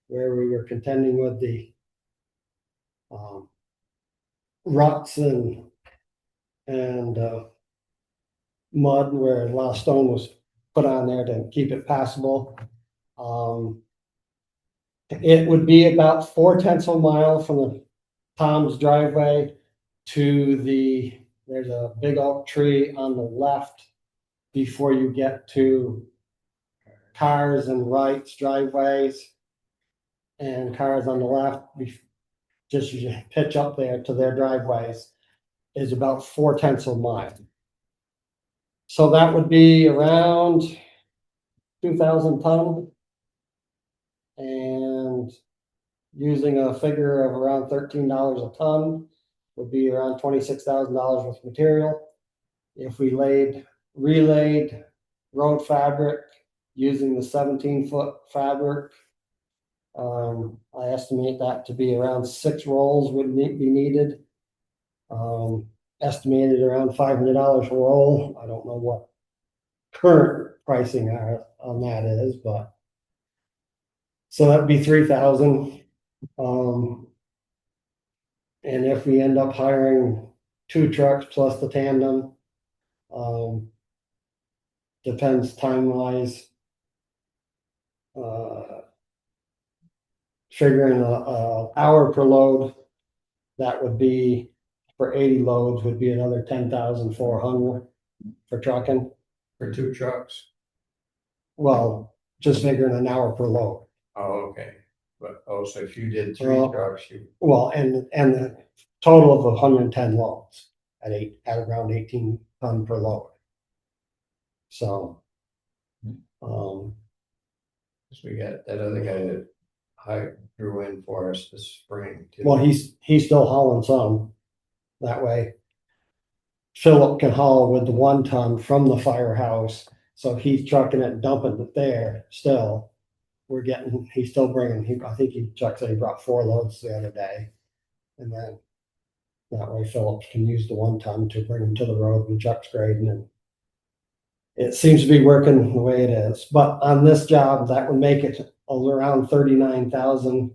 where we were contending with the ruts and mud where a lot of stone was put on there to keep it passable. It would be about 4/10 of a mile from the Tom's driveway to there's a big oak tree on the left before you get to Cars and Wright's driveways. And Cars on the left, just as you pitch up there to their driveways, is about 4/10 of a mile. So that would be around 2,000 ton. And using a figure of around $13 a ton, would be around $26,000 worth of material. If we relayed road fabric using the 17-foot fabric, I estimate that to be around 6 rolls would be needed. Estimated around $500 a roll. I don't know what current pricing on that is, but so that'd be 3,000. And if we end up hiring 2 trucks plus the tandem, depends time wise. Figuring a hour per load, that would be for 80 loads would be another 10,400 for trucking. For 2 trucks. Well, just figuring an hour per load. Oh, okay. But, so if you did 3 Well, trucks, you, Well, and the total of 110 loads at around 18 ton per load. So, cause we got that other guy that I drew in for us this spring too. well, he's still hauling some that way. Philip can haul with the 1 ton from the firehouse, so he's trucking it and dumping it there still. He's still bringing, I think Chuck said he brought 4 loads the other day. And then that way Philip can use the 1 ton to bring them to the road and Chuck's grading, and it seems to be working the way it is. But on this job, that would make it around 39,000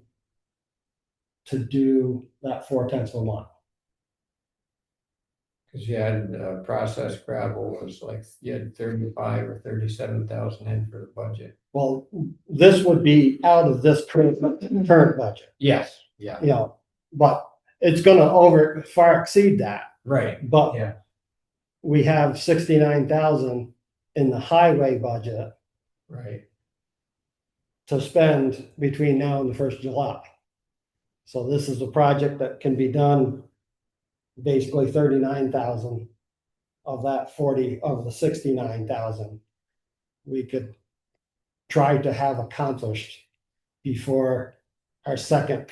to do that 4/10 of a mile. Cause you had, processed gravel was like, you had 35 or 37,000 in for the budget. Well, this would be out of this current budget, Yes. Yeah. you know, but it's gonna far exceed that. Right. But Yeah. we have 69,000 in the highway budget Right. to spend between now and the 1st of July. So this is a project that can be done, basically 39,000 of that 40 of the 69,000. We could try to have accomplished before our second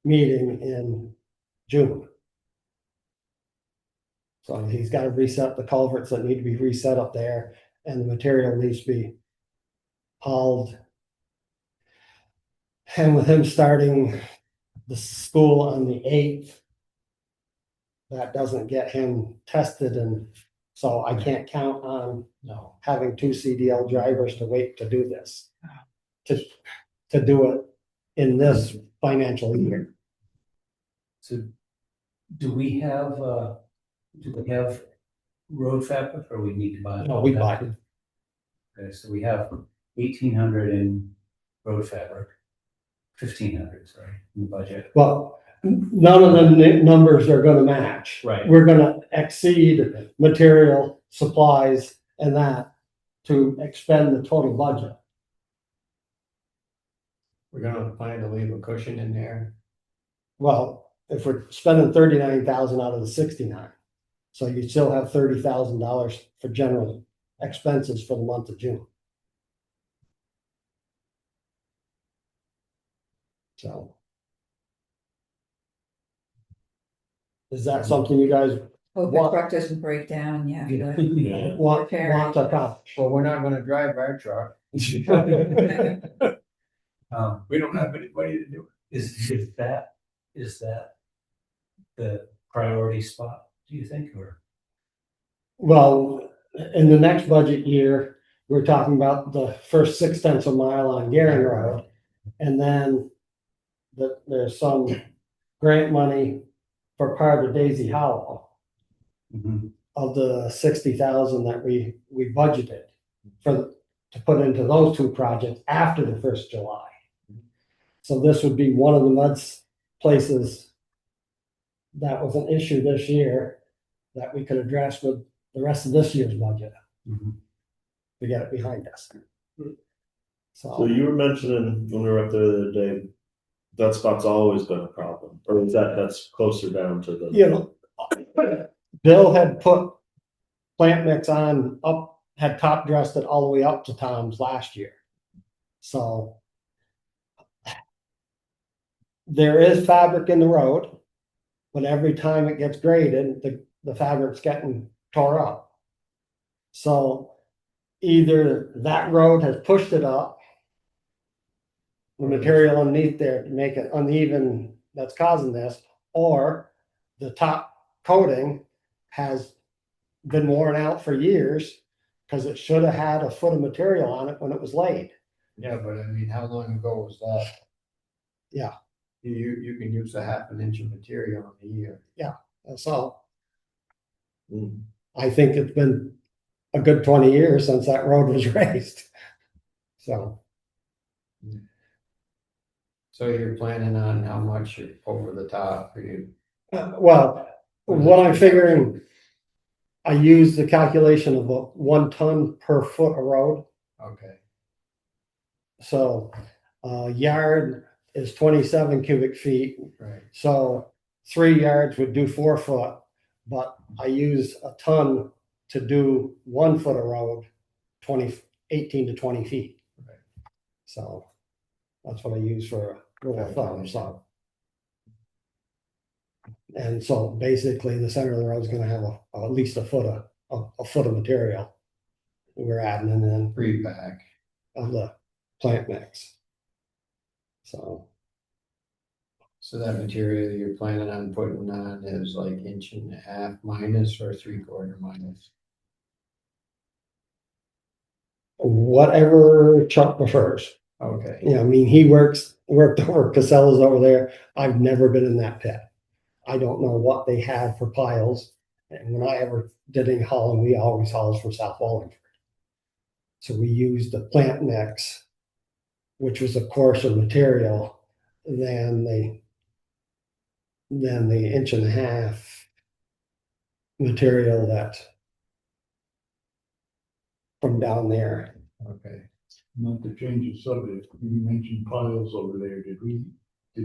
meeting in June. So he's got to reset the culverts that need to be reset up there, and the material needs to be hauled. And with him starting the school on the 8th, that doesn't get him tested, and so I can't count on having 2 CDL drivers to wait to do this. To do it in this financial year. So do we have road fabric, or we need to buy? No, we buy it. Okay, so we have 1,800 in road fabric, 1,500, sorry, in the budget. Well, none of the numbers are gonna match. Right. We're gonna exceed material, supplies, and that to expend the total budget. We're gonna plan to leave a cushion in there. Well, if we're spending 39,000 out of the 69, so you still have $30,000 for general expenses for the month of June. So. Is that something you guys Hope the What? truck doesn't break down, yeah. Yeah. want Repair. to accomplish? Well, we're not gonna drive our truck. We don't have anybody to do it. Is that the priority spot, do you think, or? Well, in the next budget year, we're talking about the first 6/10 of a mile on Gary Road. And then there's some grant money for part of Daisy Hollow of the 60,000 that we budgeted to put into those 2 projects after the 1st of July. So this would be one of the mud places that was an issue this year that we could address with the rest of this year's budget. To get it behind us. So you were mentioning when we were up there the other day, that spot's always been a problem, or is that's closer down to the? You know, Bill had put plant mix had top dressed it all the way up to Tom's last year. So there is fabric in the road, but every time it gets graded, the fabric's getting tore up. So either that road has pushed it up, the material underneath there to make it uneven that's causing this, or the top coating has been worn out for years because it should have had a foot of material on it when it was laid. Yeah, but I mean, how long ago was that? Yeah. You can use a half an inch of material in a year. That's all. Mm. I think it's been a good 20 years since that road was raised. So So you're planning on how much over the top for you? well, what I'm figuring, I use the calculation of 1 ton per foot of road. Okay, So yard is 27 cubic feet. right, So 3 yards would do 4 foot, but I use a ton to do 1 foot of road, 18 to 20 feet. Right. So that's what I use for a rule of thumb. So, and so basically the center of the road is going to have at least a foot of material we're adding, and then pre-pack. of the plant mix. So So that material you're planning on putting on is like 1.5 inches minus or 3/4 minus? whatever Chuck prefers. Okay, You know, I mean, he worked over Casella's over there. I've never been in that pit. I don't know what they have for piles. And when I ever did any hauling, we always hauled from South Wallingford. So we used the plant mix, which was a coarser material than the 1.5 inch material that from down there. okay. Not to change the subject, you mentioned piles over there. Did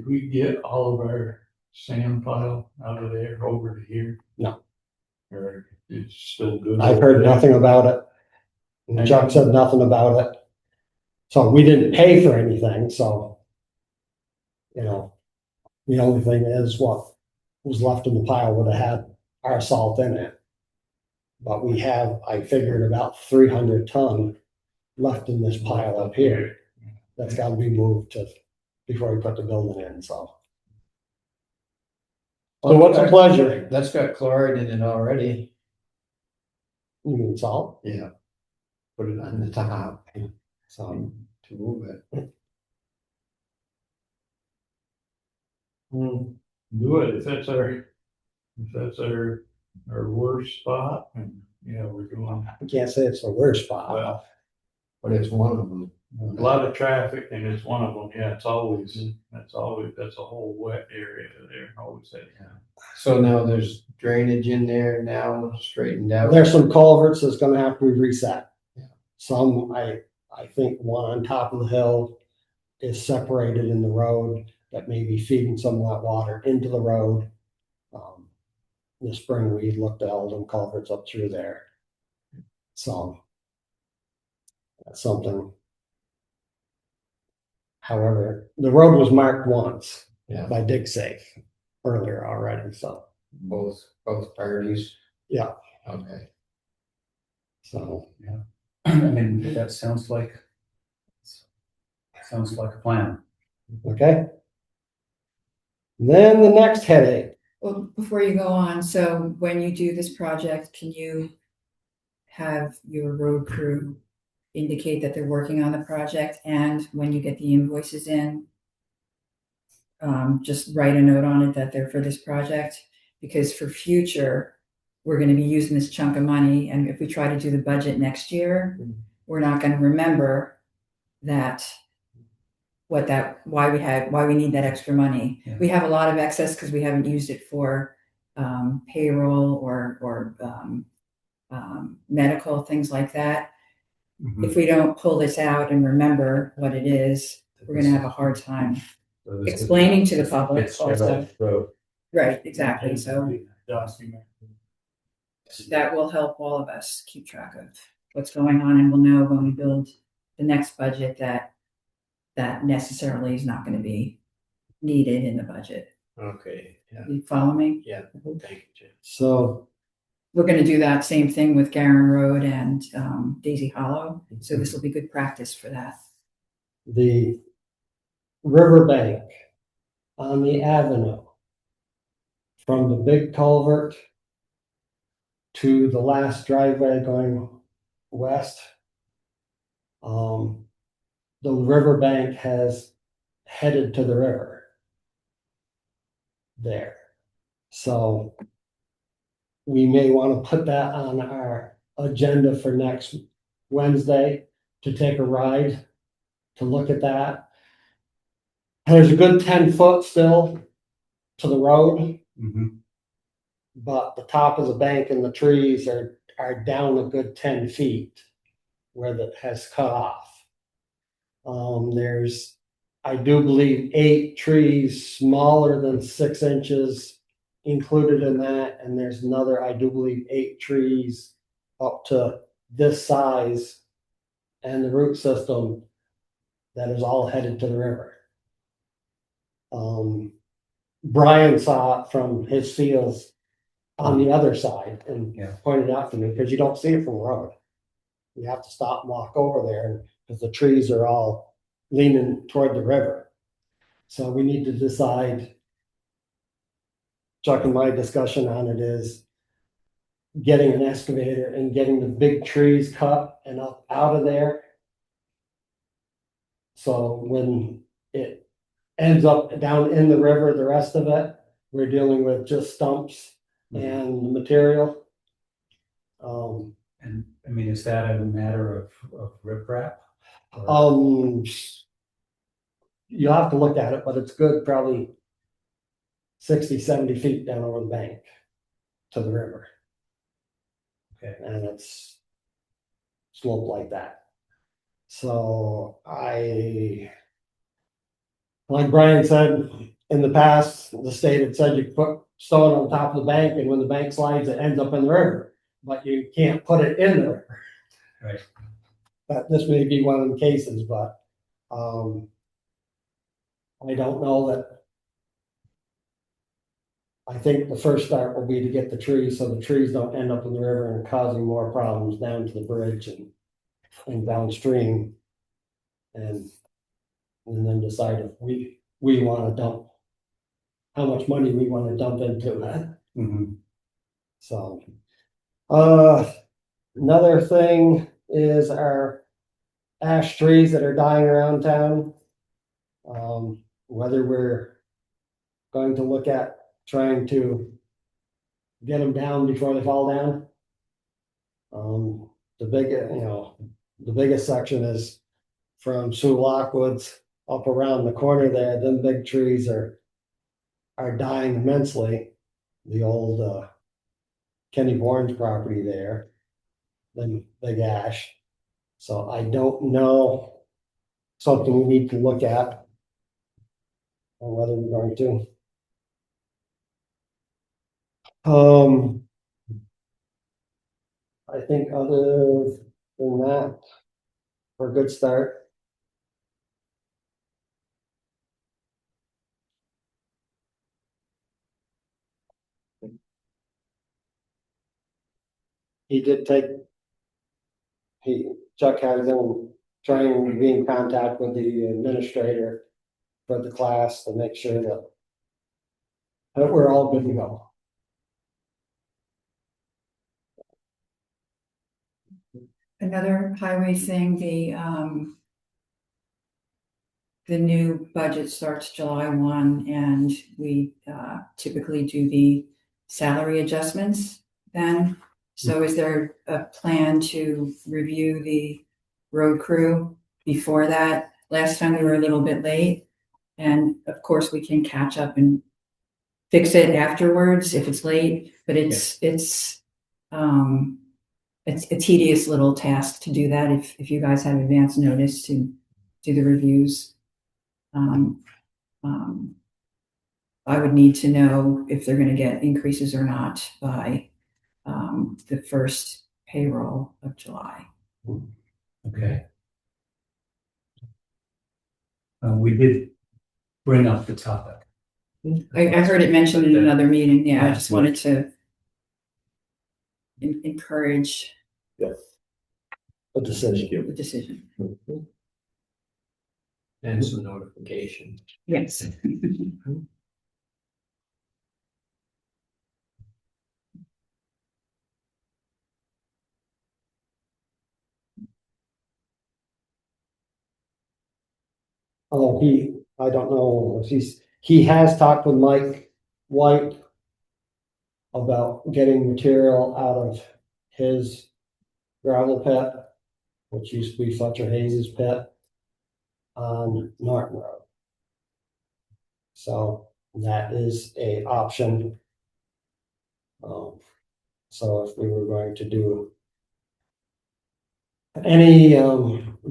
we get all of our sand pile out of there over to here? No. Or it's still good? I've over heard there? nothing about it. And Chuck said nothing about it. So we didn't pay for anything, so, you know, the only thing is what was left in the pile would have had our salt in it. But we have, I figured, about 300 ton left in this pile up here. That's gotta be moved before we put the building in, so. So what's a pleasure? That's got chloride in it already. You mean salt? Yeah. Put it on the top So, to move it. Do it, if that's our worst spot, and, you know, we're doing I can't say it's the worst spot. well, But it's one of them. a lot of traffic, and it's one of them, yeah, that's a whole wet area there, always say, yeah. So now there's drainage in there now straightened out. There's some culverts that's gonna have to be reset. Yeah. Some, I think one on top of the hill is separated in the road that may be feeding some of that water into the road. In the spring, we looked at all them culverts up through there. So that's something. However, the road was marked once Yeah, by DigSafe earlier already, so, both parties. yeah, Okay. so. I mean, that sounds like a plan. Okay. Then the next headache. Well, before you go on, so when you do this project, can you have your road crew indicate that they're working on the project, and when you get the invoices in, just write a note on it that they're for this project? Because for future, we're going to be using this chunk of money, and if we try to do the budget next year, we're not going to remember that why we need that extra money. Yeah. We have a lot of excess because we haven't used it for payroll or medical, things like that. Mhm. If we don't pull this out and remember what it is, we're going to have a hard time explaining to the public also. Right, exactly. So Document. that will help all of us keep track of what's going on, and we'll know when we build the next budget that necessarily is not going to be needed in the budget. Okay, yeah, You follow me? yeah, thank you, Jim. So We're gonna do that same thing with Garen Road and Daisy Hollow, so this will be good practice for that. the riverbank on the avenue from the big culvert to the last driveway going west. The riverbank has headed to the river there. So we may want to put that on our agenda for next Wednesday to take a ride to look at that. There's a good 10 foot still to the road, Mhm. but the top of the bank and the trees are down a good 10 feet where that has cut off. There's, I do believe, 8 trees smaller than 6 inches included in that, and there's another, I do believe, 8 trees up to this size and the root system that is all headed to the river. Brian saw it from his fields on the other side and Yeah. pointed out to me, because you don't see it from the road. You have to stop and walk over there because the trees are all leaning toward the river. So we need to decide. Chuck and my discussion on it is getting an excavator and getting the big trees cut and up out of there. So when it ends up down in the river, the rest of it, we're dealing with just stumps and material. And I mean, is that a matter of riprap? You'll have to look at it, but it's good, probably 60, 70 feet down over the bank to the river. Okay. And it's sloped like that. So like Brian said, in the past, the state had said you could put stone on top of the bank, and when the bank slides, it ends up in the river, but you can't put it in the river. Right. But this may be one of the cases, but, I don't know that. I think the first start will be to get the trees, so the trees don't end up in the river and causing more problems down to the bridge and downstream. And then decide if we wanna dump, how much money we wanna dump into that. Mhm. So, another thing is our ash trees that are dying around town. Whether we're going to look at trying to get them down before they fall down. The biggest section is from Sue Lockwood's up around the corner there. Them big trees are dying immensely. The old Kenny Bourne's property there, then big ash. So I don't know, something we need to look at or whether we're going to. I think other than that, we're a good start. He did take, Chuck has him trying to be in contact with the administrator for the class to make sure that we're all good to go. Another highway thing, the new budget starts July 1, and we typically do the salary adjustments then. So is there a plan to review the road crew before that? Last time we were a little bit late, and of course we can catch up and fix it afterwards if it's late, but it's a tedious little task to do that if you guys have advance notice to do the reviews. I would need to know if they're going to get increases or not by the first payroll of July. Okay. We did bring up the topic. I heard it mentioned in another meeting. Yeah, I just wanted to encourage A decision. the decision. And some notification. Yes. Although I don't know if he has talked with Mike White about getting material out of his gravel pit, which used to be Fletcher Hayes' pit on Norton Road. So that is a option. So if we were going to do any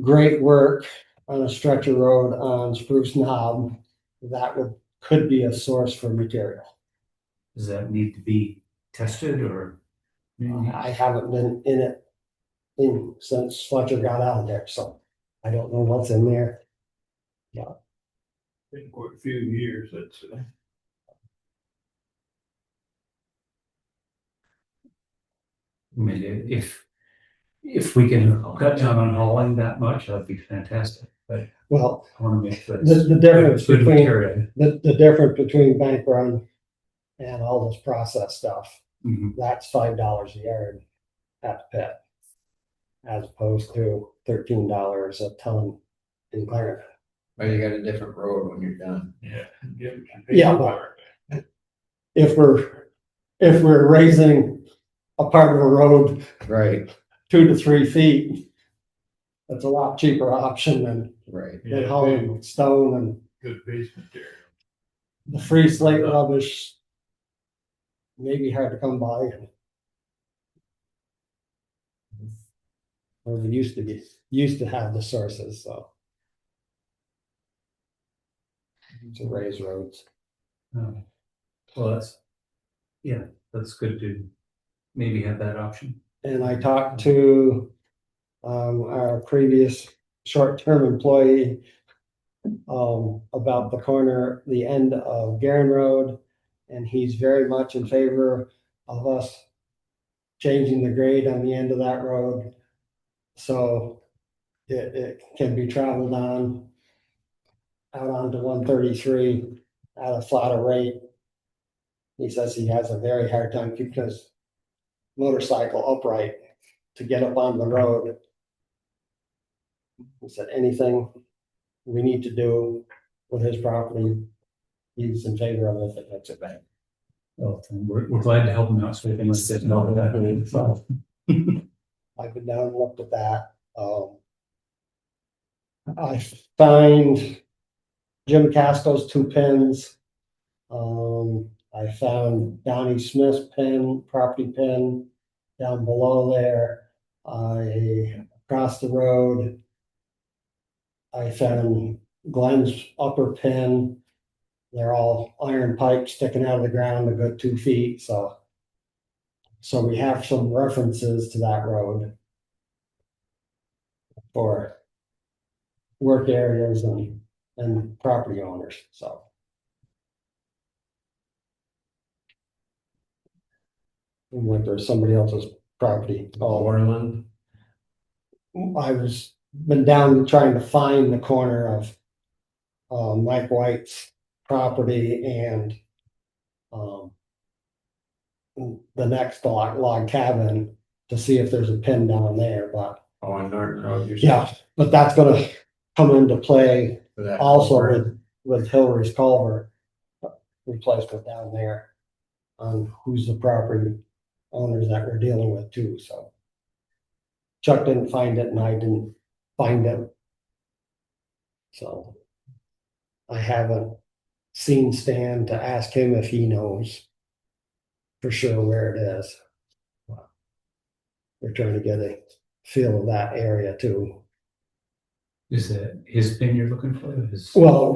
great work on a stretch of road on Spruce Knob, that could be a source for material. Does that need to be tested or? I haven't been in it since Fletcher got out of there, so I don't know what's in there. Been quite a few years, that's, I mean, if we can cut down on hauling that much, that'd be fantastic, but Well, I wanna make sure. the difference good between, material. the difference between bank run and all this process stuff, Mhm. that's $5 a yard at the pit. As opposed to $13 a ton in Clarendon. But you got a different road when you're done. yeah. Yeah, but if we're raising a part of a road Right, 2 to 3 feet, that's a lot cheaper option than right. hauling stone, and Good base material. the free slate rubbish may be hard to come by. Or we used to have the sources, so. To raise roads. Well, that's good to maybe have that option. And I talked to our previous short-term employee about the corner, the end of Garin Road, and he's very much in favor of us changing the grade on the end of that road. So it can be traveled on out onto 133 at a flatter rate. He says he has a very hard time keeping his motorcycle upright to get up on the road. He said anything we need to do with his property, he's in favor of it if it makes it back. Well, we're glad to help them out, so we can let them know that. So I've been down and looked at that. I find Jim Casco's 2 pins. I found Donnie Smith's property pin down below there. Across the road, I found Glenn's upper pin. They're all iron pipes sticking out of the ground a good 2 feet, so we have some references to that road for work areas and property owners, so. Went to somebody else's property. Orland, I was been down trying to find the corner of Mike White's property and the next log cabin to see if there's a pin down there, but on Norton Road, you're yeah, but that's gonna come into play for that also culvert. with Hillary's culvert replacement down there on who's the property owners that we're dealing with too, so. Chuck didn't find it and I didn't find it. So I haven't seen Stan to ask him if he knows for sure where it is. We're trying to get a feel of that area too. Is that his pin you're looking for? Well,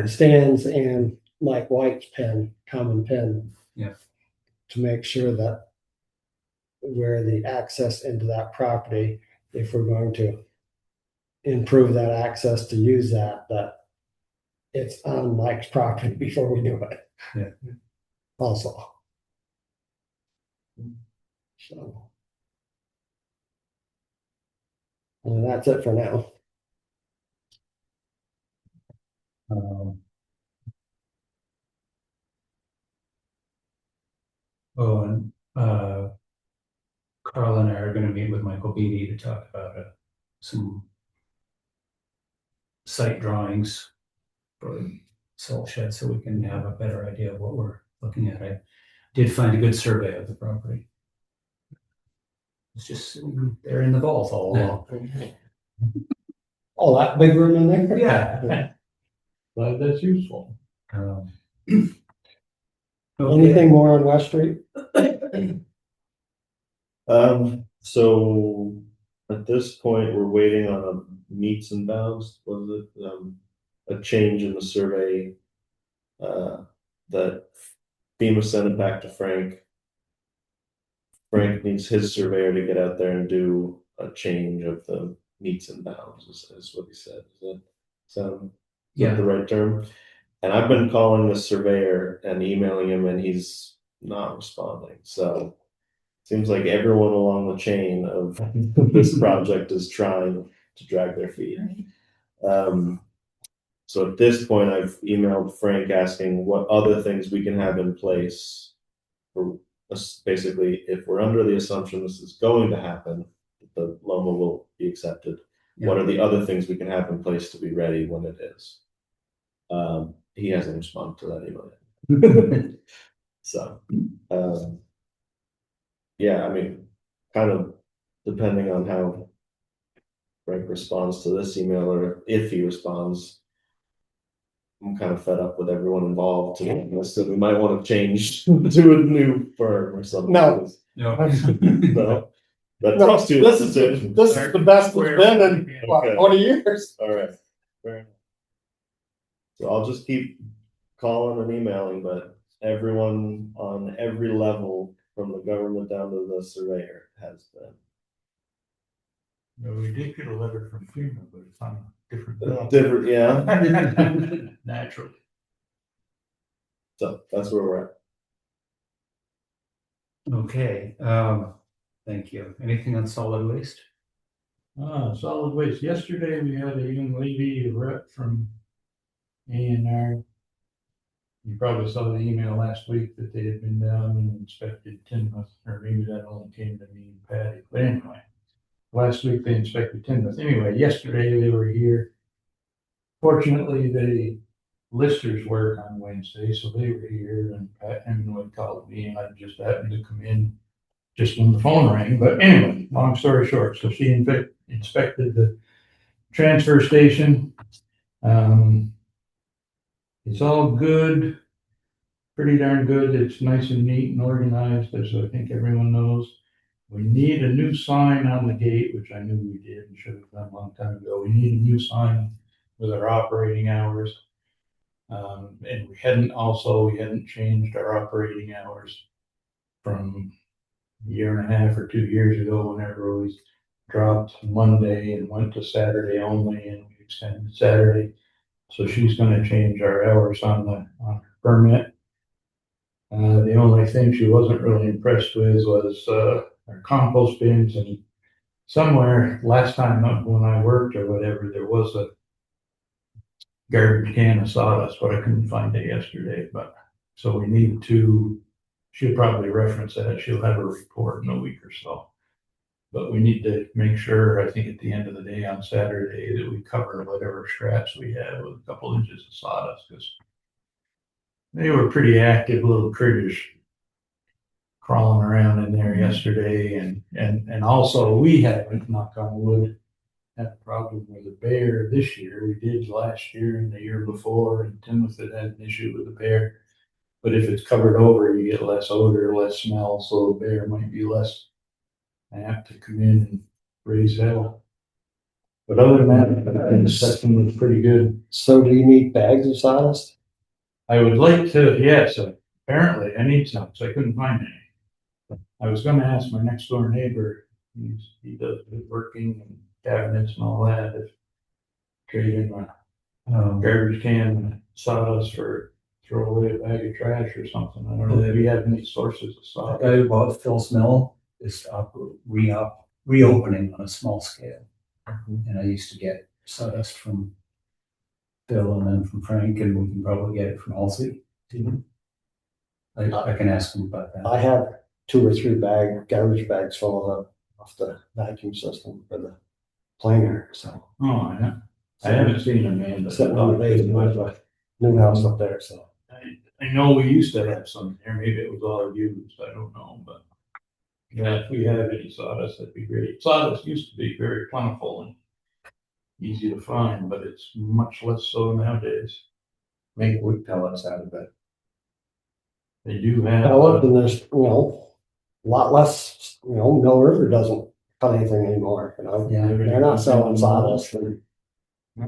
Stan's and Mike White's common pen. Yeah. To make sure that where the access into that property, if we're going to improve that access to use that it's on Mike's property before we do it. Yeah. Also. So. And that's it for now. Um, Oh, and, Carl and I are gonna meet with Michael Beatty to talk about, some site drawings for salt shed, so we can have a better idea of what we're looking at. I did find a good survey of the property. It's just sitting there in the vault all along. Oh, that big room in there? Yeah. Glad that's useful. Um, Anything more on West Street? So at this point, we're waiting on a meets and bounds, was it, a change in the survey. That FEMA sent it back to Frank. Frank needs his surveyor to get out there and do a change of the meets and bounds, is what he said. Is that sound the right term? And I've been calling the surveyor and emailing him, and he's not responding. So seems like everyone along the chain of this project is trying to drag their feet. So at this point, I've emailed Frank asking what other things we can have in place for us. Basically, if we're under the assumption this is going to happen, the Loma will be accepted. Yeah. What are the other things we can have in place to be ready when it is? He hasn't responded to that email yet. So, yeah, I mean, kind of depending on how Frank responds to this email, or if he responds, I'm kind of fed up with everyone involved, to be honest, so we might want to change to a new firm or something. No. No. No. That No, takes two this is decisions. the best it's been in Okay. 20 years. All right. Fair enough. So I'll just keep calling and emailing, but everyone on every level, from the government down to the surveyor, has been. No, we did get a letter from FEMA, but it's on a different bill. Different, yeah. Naturally. So that's where we're at. Okay, thank you. Anything on solid waste? Solid waste. Yesterday, we had a young lady, a rep from A&R. You probably saw the email last week that they had been down and inspected Tinmouth, or maybe that only came to me and Patty. But anyway, last week they inspected Tinmouth. Anyway, yesterday they were here. Fortunately, the listers work on Wednesday, so they were here, and Pat Hemingway called me, and I just happened to come in just when the phone rang. But anyway, long story short, so she inspected the transfer station. It's all good, pretty darn good. It's nice and neat and organized, as I think everyone knows. We need a new sign on the gate, which I knew we did and should have done a long time ago. We need a new sign with our operating hours. And we hadn't changed our operating hours from a year and a half or 2 years ago, whenever we dropped Monday and went to Saturday only, and we extended Saturday. So she's gonna change our hours on her permit. The only thing she wasn't really impressed with was, our compost bins, and somewhere last time when I worked or whatever, there was a garbage can of sawdust, but I couldn't find it yesterday. But so we need to, she'll probably reference that. She'll have a report in a week or so. But we need to make sure, I think at the end of the day on Saturday, that we cover whatever scraps we have with a couple inches of sawdust, because they were pretty active little critters crawling around in there yesterday. And also we haven't, knock on wood, had a problem with a bear this year. We did last year and the year before, and Tinmouth had an issue with a bear. But if it's covered over, you get less odor, less smell, so a bear might be less apt to come in and raise hell. But other than that, the section was pretty good. So do you need bags of sawdust? I would like to, yes, apparently I need some, so I couldn't find any. I was gonna ask my next door neighbor, he does woodworking and cabinets and all that, if trade in garbage can sawdust for throw away a bag of trash or something. I don't know if you have any sources of The sawdust. guy who bought Phil's Mill is reopening on a small scale. And I used to get sawdust from Phil and then from Frank, and we can probably get it from Halsey. I can ask him about that. I have 2 or 3 garbage bags full of the vacuum system for the planer, so. Oh, yeah. I haven't seen a man. but Sitting on the basement of a new house up there, so. I know we used to have some there, maybe it was all used, I don't know, but. Yeah, if we have any sawdust, that'd be great. Sawdust used to be very plentiful and easy to find, but it's much less so nowadays. Make wood pellets out of it. They do have. Pellet, and there's, a lot less, Mill River doesn't cut anything anymore, Yeah. They're not selling sawdust, and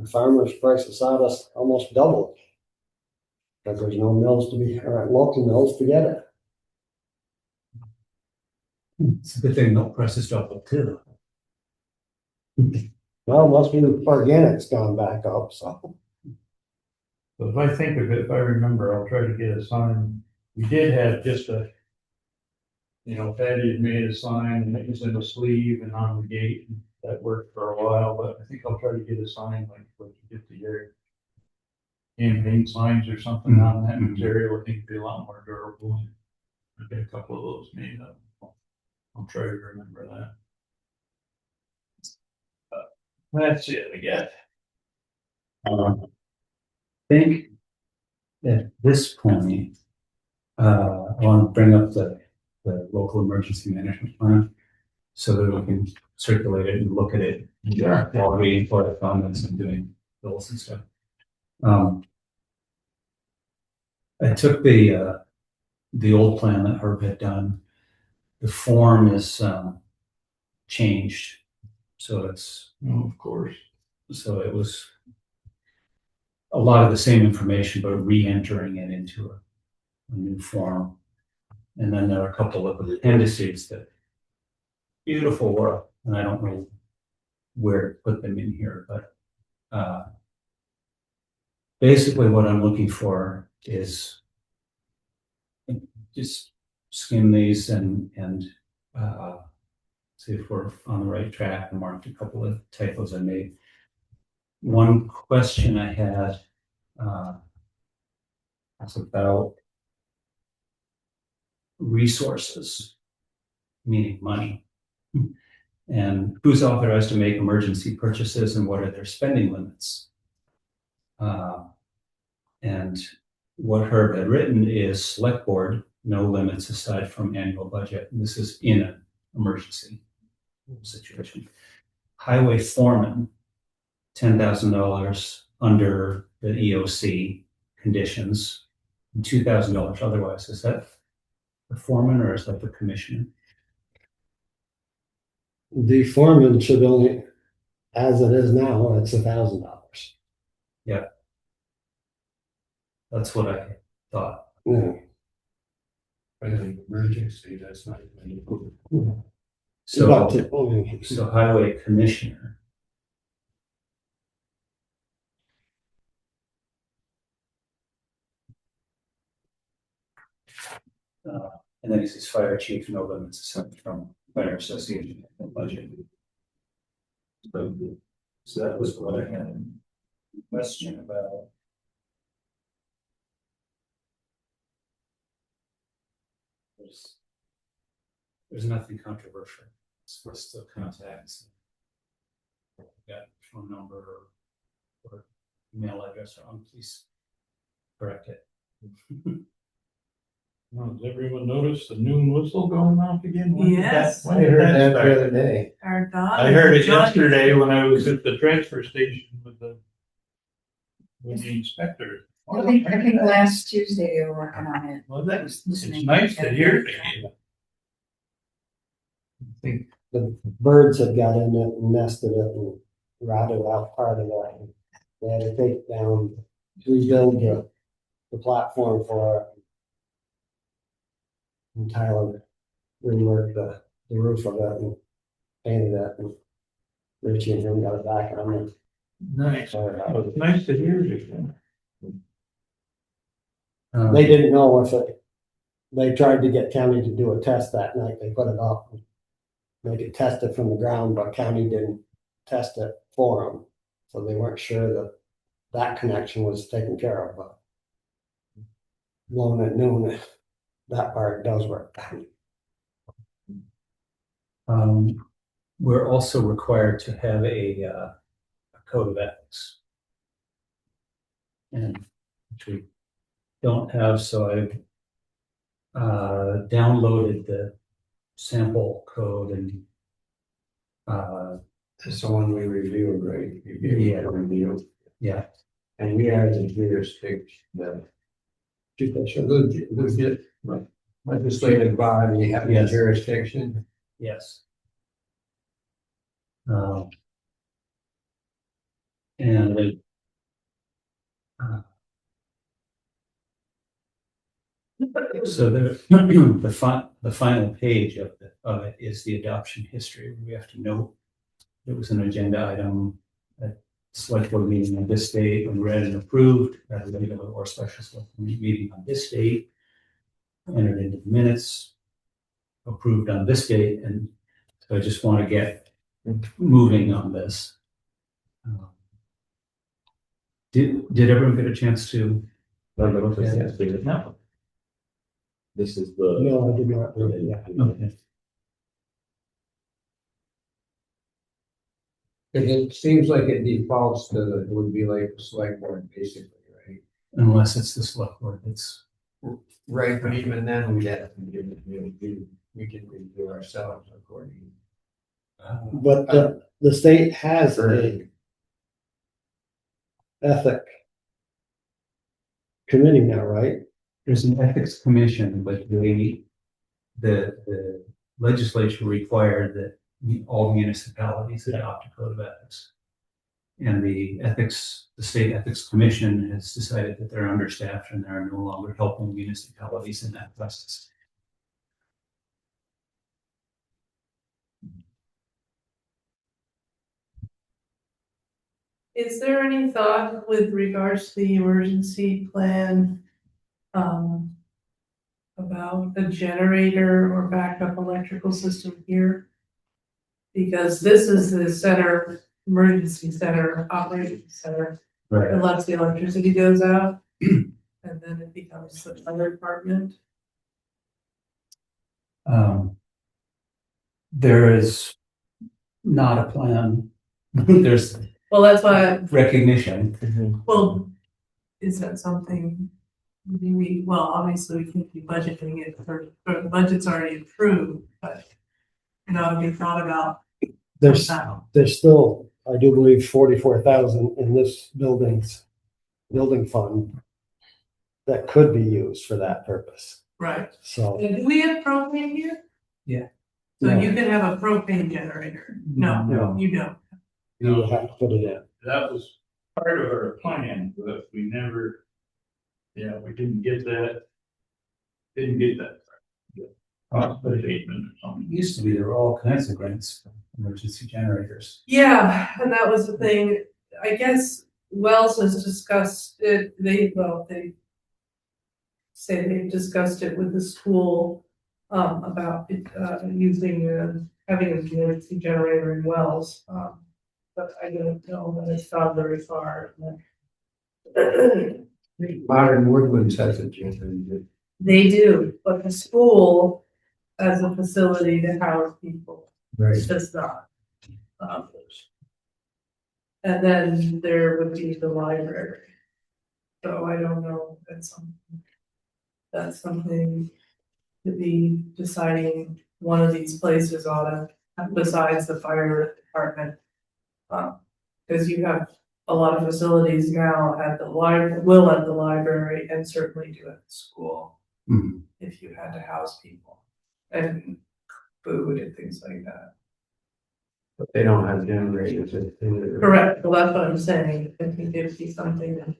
farmers' price of sawdust almost doubled. Because there's no mills or local mills to get it. It's a good thing milk prices doubled too. Well, must be organic's gone back up, so. But if I think of it, if I remember, I'll try to get a sign. We did have just a, Patty had made a sign and it was in a sleeve and on the gate. And that worked for a while, but I think I'll try to get a sign like what you get to your campaign signs or something on that material. I think it'd be a lot more durable. I'll get a couple of those made up. I'll try to remember that. That's it, I guess. I think at this point, I want to bring up the local emergency management plan so that we can circulate it and look at it. Sure. While waiting for the comments and doing bills and stuff. I took the old plan that Herb had done. The form is changed, so it's. Oh, of course. So it was a lot of the same information, but re-entering it into a new form. And then there are a couple of appendices that beautiful work, and I don't know where to put them in here, but basically what I'm looking for is just skim these and see if we're on the right track, and marked a couple of typos I made. One question I had was about resources, meaning money, and who's authorized to make emergency purchases and what are their spending limits. And what Herb had written is Selectboard, no limits aside from annual budget. And this is in an emergency situation. Highway foreman, $10,000 under the EOC conditions, and $2,000 otherwise. Is that the foreman or is that the commissioner? The foreman should only, as it is now, it's $1,000. Yeah. That's what I thought. Yeah. But in emergency, that's not even. So highway commissioner. And then he says fire chief, no limits aside from fire association budget. So that was what I had a question about. There's nothing controversial. It's just the contacts. Got phone number or email address wrong, please correct it. Well, does everyone notice the noon whistle going off again? When did Yes. when did that start? other day. Our dog. I heard it yesterday when I was at the transfer station with the inspector. I think last Tuesday they were working on it. Well, it's Listening. nice to hear it again. I think, The birds had got in it and nested it and rotted out part of that. They had to take down, rebuild the platform for it. And Tyler reworked the roof of it and painted it, and Richie and him got it back on it. Nice. It's nice to hear you. They didn't know if they tried to get county to do a test that night, they put it off. They could test it from the ground, but county didn't test it for them, so they weren't sure that that connection was taken care of, but blowing at noon, that part does work. We're also required to have a code of ethics. And which we don't have, so I've downloaded the sample code and It's the one we reviewed, right? You gave me a review. yeah, And we are the jurisdiction, the legit legislative body having Yes. jurisdiction. yes. And it, so the final page of it is the adoption history. We have to note it was an agenda item at select board meeting on this date and read and approved at a regular or special select board meeting on this date, entered into the minutes, approved on this date, and so I just want to get moving on this. Did everyone get a chance to? No. No. This is the. No, I did not read it yet. Okay. It seems like it defaults to it would be like the select board basically, right? Unless it's the select board, it's Right, but even then we have to give it, we can review ourselves according. But the state has a ethic committee now, right? there's an ethics commission, but the legislature required that all municipalities adopt a code of ethics. And the state ethics commission has decided that they're understaffed and they're no longer helping municipalities in that process. Is there any thought with regards to the emergency plan? About a generator or backup electrical system here? Because this is the center, emergency center, operating center, Right. unless the electricity goes out. And then it becomes the other department. There is not a plan. There's Well, that's why, recognition. well, is that something? Well, obviously we can't be budgeting it for the budget's already approved, but. You know, we thought about There's that. still, I do believe, 44,000 in this building fund that could be used for that purpose. Right. So Do we have propane here? Yeah. So No. you can have a propane generator? No, No. you don't. you will have to put it in. That was part of our plan, but we never, we didn't get that. Didn't get that. Cost abatement or It something. used to be there were all kinds of grants for emergency generators. Yeah, and that was the thing. I guess Wells has discussed it, they say they've discussed it with the school, about using, having a emergency generator in Wells. But I don't know that it's gone very far. Modern Woodlands has a generator. They do, but the school as a facility to house people does not. And then there would be the library. So I don't know, that's something to be deciding one of these places ought to, besides the fire department. Because you have a lot of facilities now at the library, will at the library, and certainly do at the school. Mhm. If you had to house people and food and things like that. But they don't have generators. Correct, well, that's what I'm saying, I think it'd be something that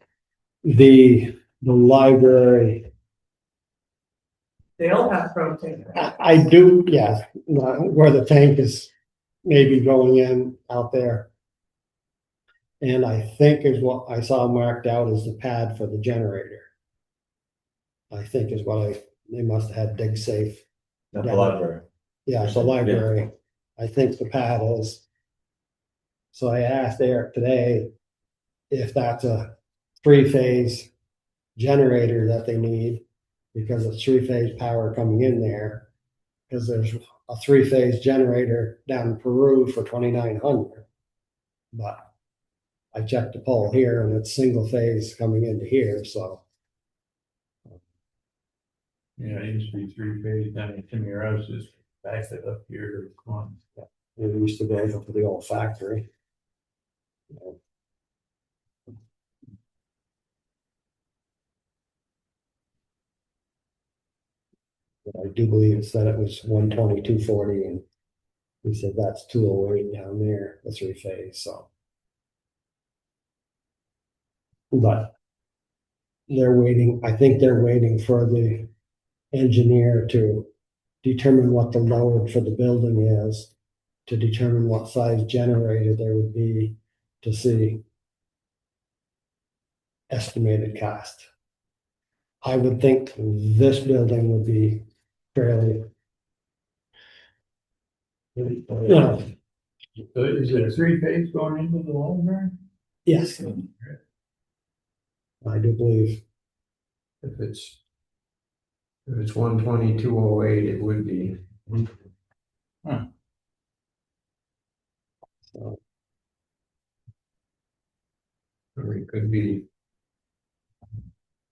The library, they all have propane. I do, yeah, where the tank is maybe going in out there. And I think is what I saw marked out as the pad for the generator. I think is what they must have had dig safe. At the Yeah. library. Yeah, it's a library. I think the pad is. So I asked Eric today if that's a three-phase generator that they need, because it's three-phase power coming in there. Because there's a three-phase generator down in Peru for 2,900. But I checked the pole here and it's single phase coming into here, so. Yeah, it used to be 3-phase down in Timmy Rouse's, back it up here to come on. It used to go to the old factory. But I do believe it said it was 120, 240, and he said that's 208 down there, the three-phase, so. But they're waiting, I think they're waiting for the engineer to determine what the load for the building is, to determine what size generator there would be to see estimated cost. I would think this building would be fairly, you know, So is it a 3-phase going into the library? yes, I do believe. If it's 120/208, it would be. So, Or it could be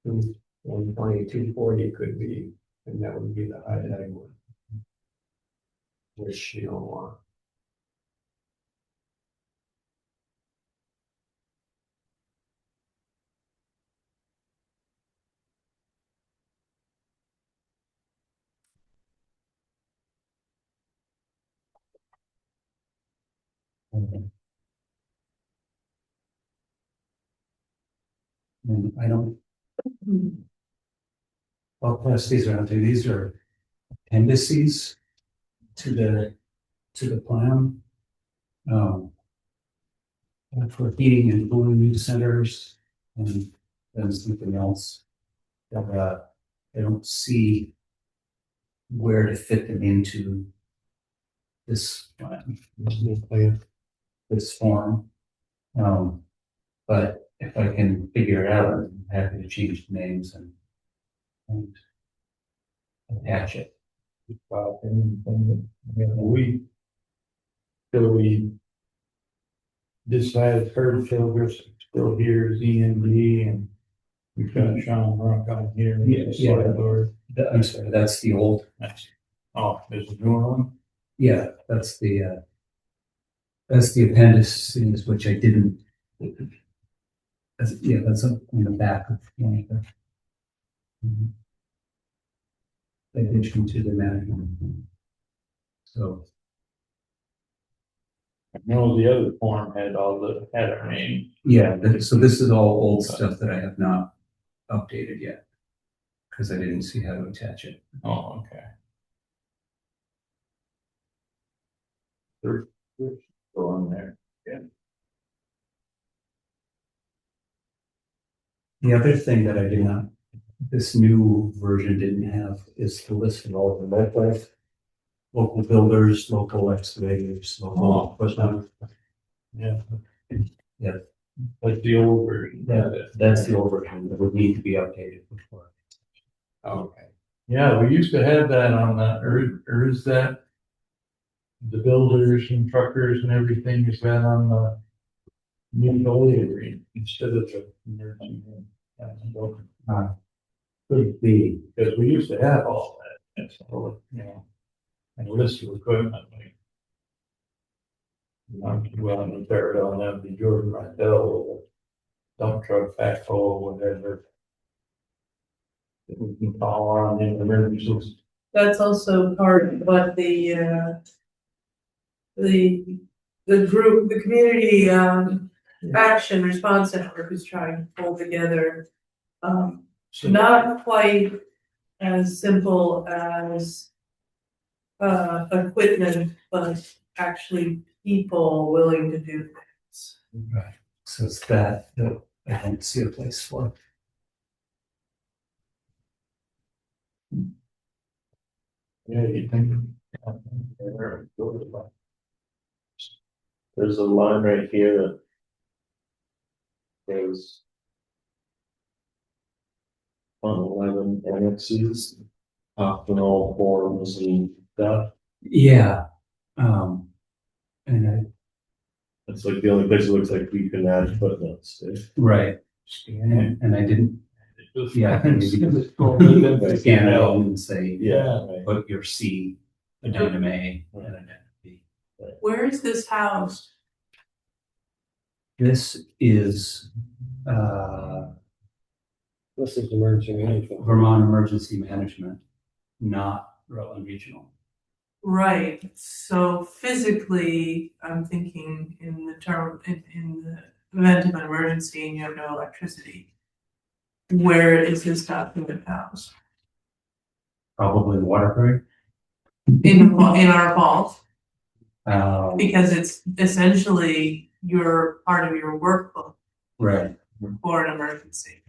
120/240 could be, and that would be the high tide one. Which you don't want. And I don't. I'll pass these around to you. These are appendices to the plan. For heating and cooling centers, and then something else that I don't see where to fit them into this plan, this form. But if I can figure it out, I'm happy to change the names and attach it. We decided third filters still here, ZMD, and we've got Sean Rock on here. Yeah. I'm sorry, that's the old. Oh, there's a newer one? Yeah, that's the appendices, which I didn't. That's up on the back of one of the. Addition to the management. So. I know the other form had our name. Yeah, so this is all old stuff that I have not updated yet. Because I didn't see how to attach it. Oh, okay. There's still on there, yeah. The other thing that I did not, this new version didn't have is the list of all the local builders, local excavators, local. Yeah. Yeah. Like the old version. That's the old version that would need to be updated before. Okay. Yeah, we used to have that on that, or is that the builders and truckers and everything, is that on the new building instead of the nursing home? Could be. Because we used to have all that, and so, and a list of equipment, like. Well, I'm compared on them to Jordan Rydell, dump truck, backhoe, whatever. That we can call on in emergencies. That's also part of what the group, the community, action response network is trying to pull together. Not quite as simple as equipment, but actually people willing to do things. Right. So it's that I don't see a place for. Yeah, you think. There's a line right here that goes on 11 annexes, optional forms and stuff. Yeah. And I, It's like the only place it looks like we can add footnotes to. right, and I didn't, yeah, I think maybe Right. scan it out and say, Yeah, right. put your C, addendum A, and addendum B. Where is this housed? This is, This is emergency management. Vermont Emergency Management, not Rutland Regional. Right, so physically, I'm thinking in the term, in the event of an emergency and you have no electricity. Where is this document housed? Probably Waterbury. In our vault, Um, because it's essentially your part of your workbook right, for an emergency.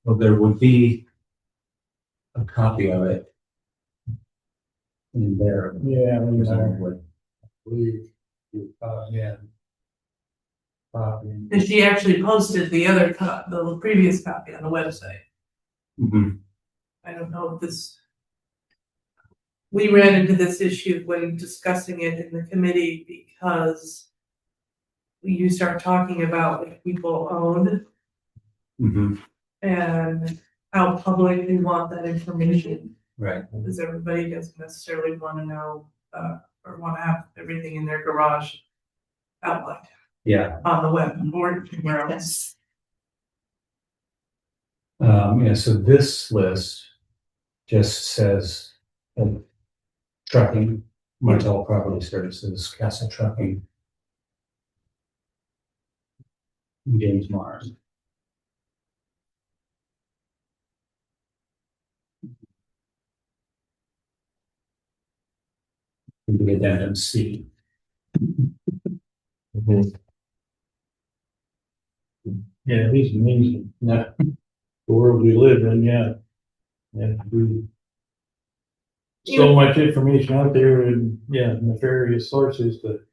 well, there would be a copy of it in there. Yeah, I presumably. believe you, yeah. And she actually posted the other the previous copy on the website. Mhm. I don't know if this. We ran into this issue when discussing it in the committee because you start talking about what people own Mhm. and how public they want that information. Right, Because everybody doesn't necessarily want to know, or want to have everything in their garage outlined yeah, on the web or anywhere else. yeah, so this list just says, trucking, Martell Property Services, Castle Trucking, James Mars. The addendum C. Yeah, these means, not the world we live in, yeah. And so much information out there and, yeah, nefarious sources that.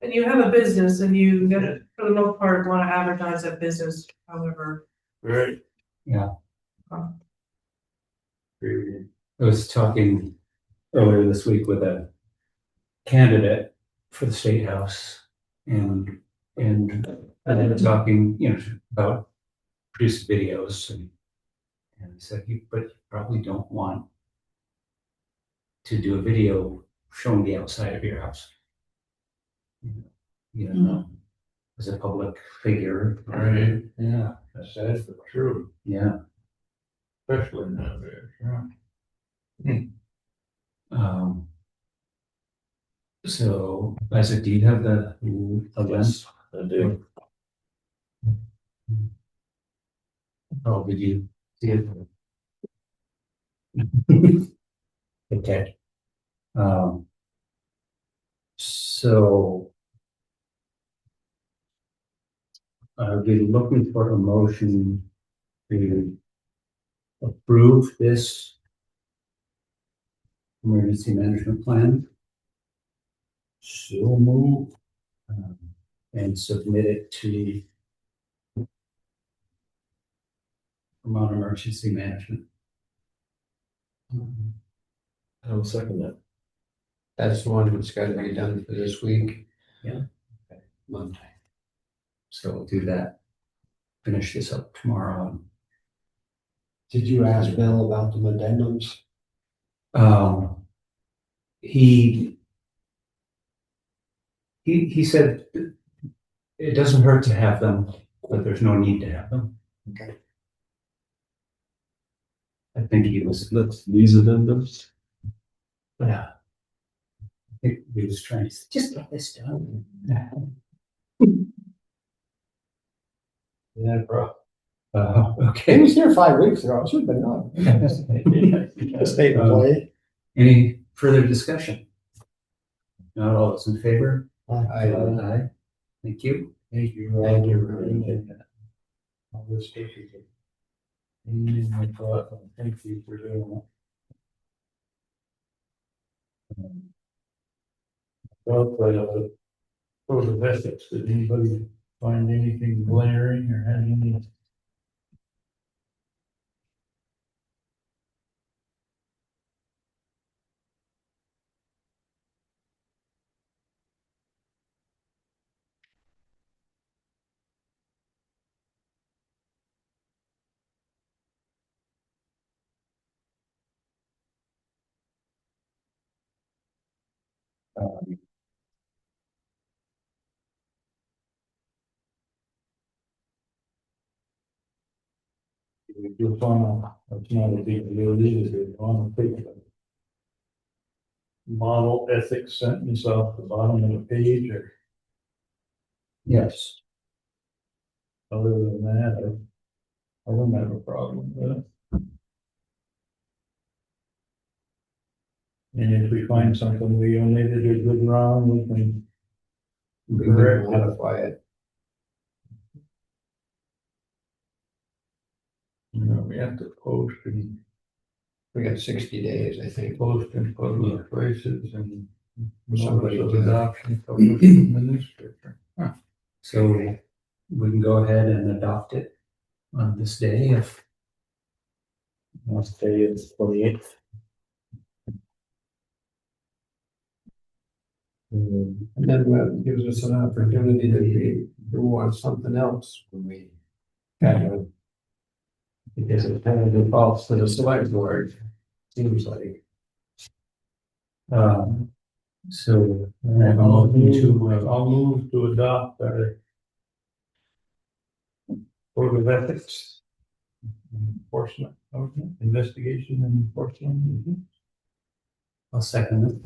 And you have a business and you, for the most part, want to advertise that business, however. Right. Yeah. um, I was talking earlier this week with a candidate for the State House and they were talking, about produced videos and I said, but you probably don't want to do a video showing the outside of your house. As a public figure. Right. Yeah. That's sad but true, Yeah. especially nowadays, yeah. So Isaac, do you have the list? I do. Oh, did you see it? Okay. So I've been looking for a motion to approve this emergency management plan. So move and submit it to Vermont Emergency Management. I will second that. That's the one that's gotta be done for this week. Monday. So we'll do that. Finish this up tomorrow. Did you ask Bill about the addendums? He said it doesn't hurt to have them, but there's no need to have them. Okay. I think he was, That's these addendums. yeah. I think he was trying to just get this done. Yeah, bro. He Okay. was here 5 weeks ago, it should have been done. A state employee. Any further discussion? Not all those in favor? Aye. Aye. Thank you. Thank you, Thank you, Roger. Roger. All this stuff is a pain in my butt, and thank you for doing it. Well, code of ethics, did anybody find anything glaring or have any? If you want, it's not a big deal either, if you want to take a model ethics sentence off the bottom of the page, or Yes. other than that, I don't have a problem with it. And if we find something we omitted or did wrong, we can We can correct it. modify it. You know, we have to post and We got 60 days, I think. post in public places and Somebody notice of do that. adoption published in the newspaper. So we can go ahead and adopt it on this day if. Last day is 28th. And then that gives us an opportunity to do on something else when we kind of, because it kind of defaults to the select board, seems like. So I have a I'll motion move to adopt our code of ethics. Enforcement, okay, investigation and enforcement. I'll second it.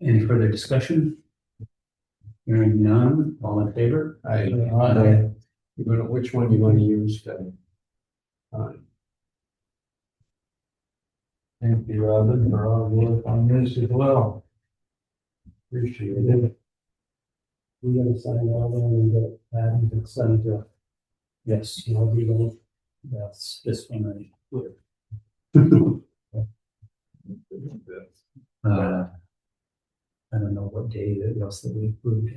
Any further discussion? Hearing none, all in favor? Which one you want to use to? Thank you, Robin, for all the work on this as well. Appreciate it. We're gonna sign all of them and get that and send to. Yes, You know, we don't. that's this one right here. I don't know what day that else that we approved.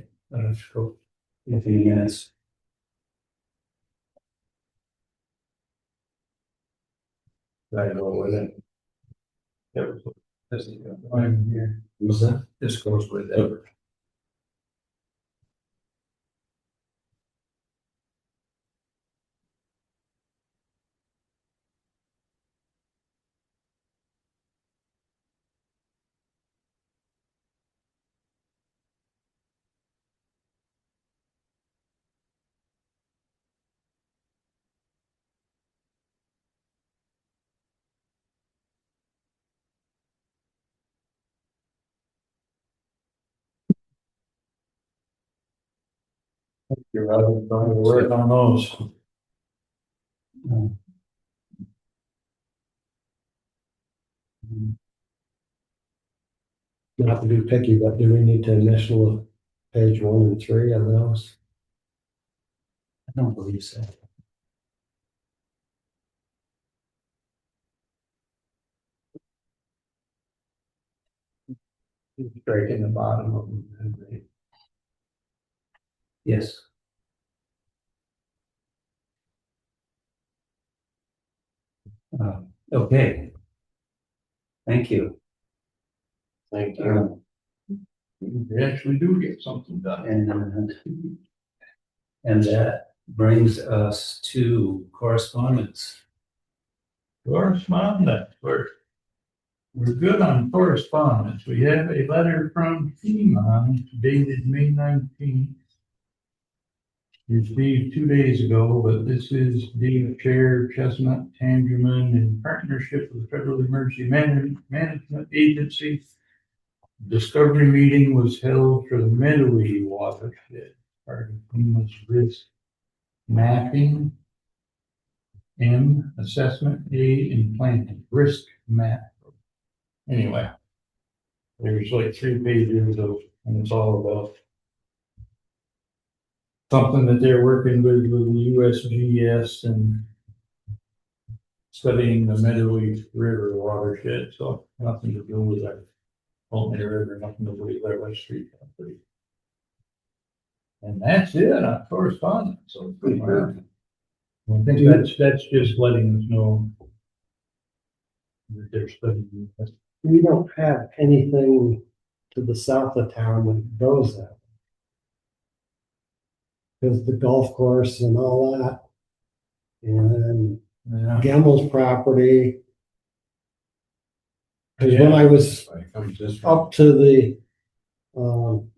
Scope. In a few minutes. I go with it. This is I'm here. Was that? This goes with it. You're Robin, for all the work on those. Not to be picky, but do we need to initial page 1 and 3 on those? I don't believe so. Straight in the bottom of them. And they- Yes. Okay. Thank you. Thank you. We actually do get something done. And that brings us to correspondence. Correspondence, we're good on correspondence. We have a letter from FEMA dated May 19th. Received 2 days ago, but this is dear Chair Chestnut Tangerman in partnership with the Federal Emergency Management Agency. Discovery meeting was held for the Meadowy watershed, part of FEMA's risk mapping. M, assessment, A, and planning, risk map. Anyway, there's like 3 pages of, and it's all about something that they're working with the USGS and studying the Meadowy River watershed, so nothing to do with that. Pulmonary River, nothing to do with that West Street property. And that's it on correspondence, so. I think that's just letting us know that they're studying. We don't have anything to the south of town that goes that. Because the golf course and all that. And Yeah. Gemmell's property. Cause when I was It comes this way. up to the,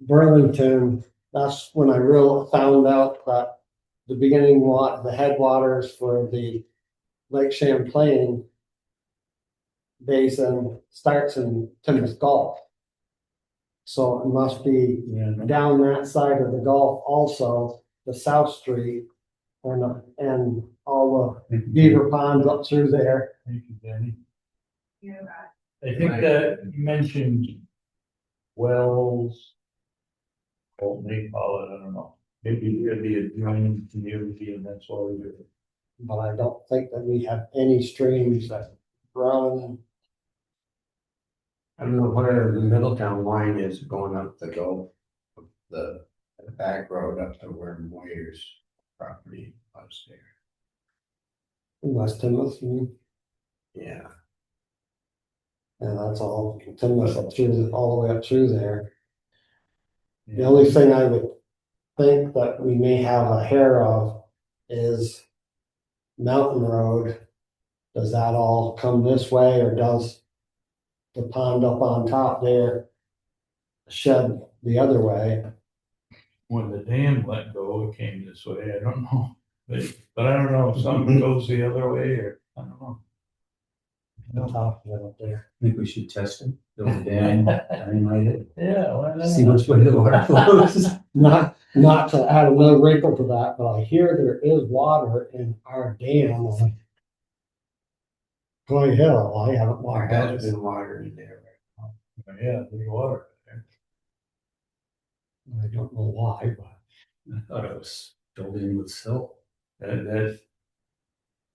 Burlington, that's when I really found out that the the headwaters for the Lake Champlain basin starts in Timbers Gulf. So it must be Yeah. down that side of the Gulf also, the South Street, and all the beaver ponds up through there. Thank you, Danny. I think that you mentioned wells. What they call it, I don't know. Maybe it could be a joint community and that's all we do. But I don't think that we have any streams that run. I don't know where the Middletown line is going up the Gulf, the back road up to where Moyer's property was there. West Timothy, Yeah. and that's all Timothy up through, all the way up through there. The Yeah. only thing I would think that we may have a hair of is Mountain Road. Does that all come this way, or does the pond up on top there shed the other way? When the dam let go, it came this way, I don't know. But I don't know, if some goes the other way or, I don't know. On top of it up there. I think we should test it, build a dam, dynamite it, Yeah, why not? see which way the water flows. Not to add another wrinkle to that, but I hear there is water in our dam on Coy Hill. I haven't There walked has out. been water in there. Yeah, there's water there. I don't know why, but I thought it was filled in with silt. That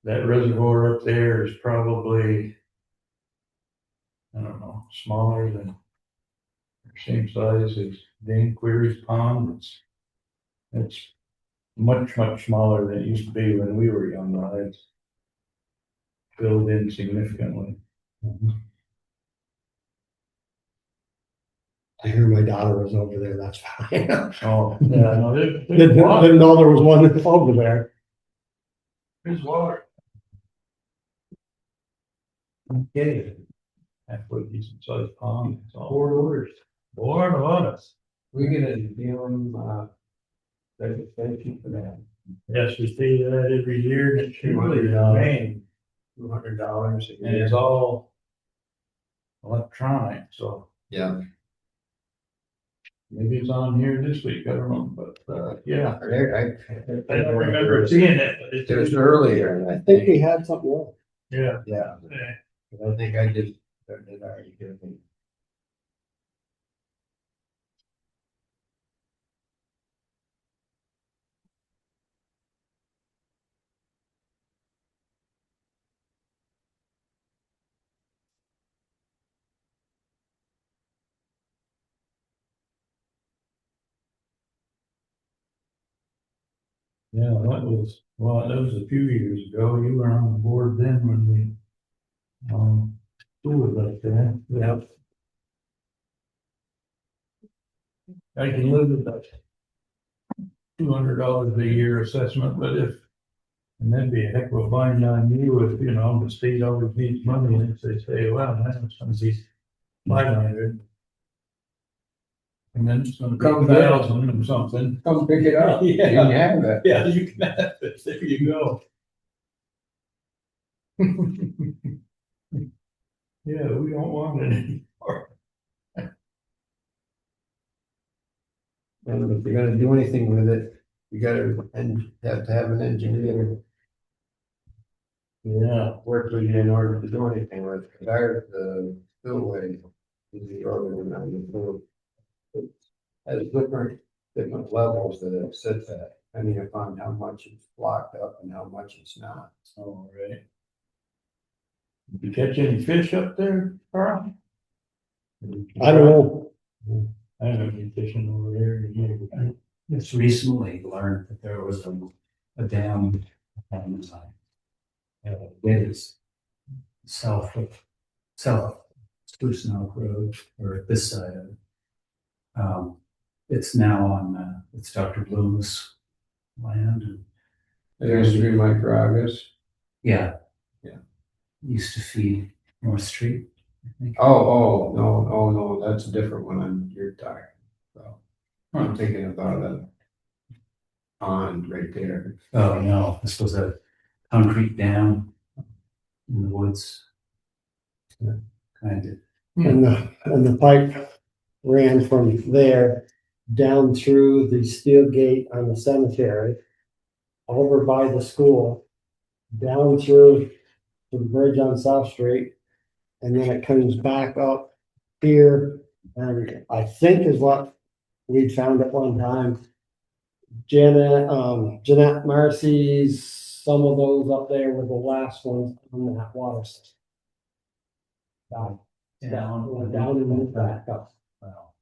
reservoir up there is probably, I don't know, smaller than, or same size as Dane Query's pond. It's much, much smaller than it used to be when we were young. It's filled in significantly. I hear my daughter was over there, that's fine. Oh, yeah, no, there's Didn't water. know there was one over there. There's water. Okay. Halfway decent sized pond. It's all Board orders. board on us. We get a deal, legislation for that. Yes, we pay that every year and it should really $200. remain. $200 a And year. it's all electronic, so Yeah. maybe it's on here this week, I don't know, but, yeah. I don't remember seeing it, but It was earlier, I think we had something else. Yeah. Yeah, Yeah. I think I did already give me. Yeah, that was a few years ago. You were on the board then when we, do it like that. Yep. I can live with that. $200 a year assessment, but and that'd be a heck of a bind on you if, the state always needs money and if they say, well, that's gonna be 500. And then it's gonna Come be back. 1,000 and something. Come pick it up. Yeah. You can have it. Yeah, you can have it. There you go. Yeah, we don't want it anymore. And if you're gonna do anything with it, you gotta, and have to have an engineer Yeah. work with you in order to do anything with it. 'Cause the spillway is the order around the pool. It has different levels that it sits at. depending upon how much is blocked up and how much it's not. All right. Did you catch any fish up there, Carl? I don't know. I haven't been fishing over there in years. Just recently learned that there was a dam, it is south Spruce Knob Road, or this side of it. It's now on, it's Dr. Bloom's land, and There used to be microalgae. yeah. Yeah. Used to feed North Street, I think. No, that's a different one on your talking. So I'm thinking about a pond right there. Oh, no, this was a concrete dam in the woods. Kind of. And the pipe ran from there down through the steel gate on the cemetery, over by the school, down through the bridge on South Street, and then it comes back up here, and I think is what we'd found at one time. Jeanette Marcy's, some of those up there were the last ones on that water system. Down and moved back up. Wow.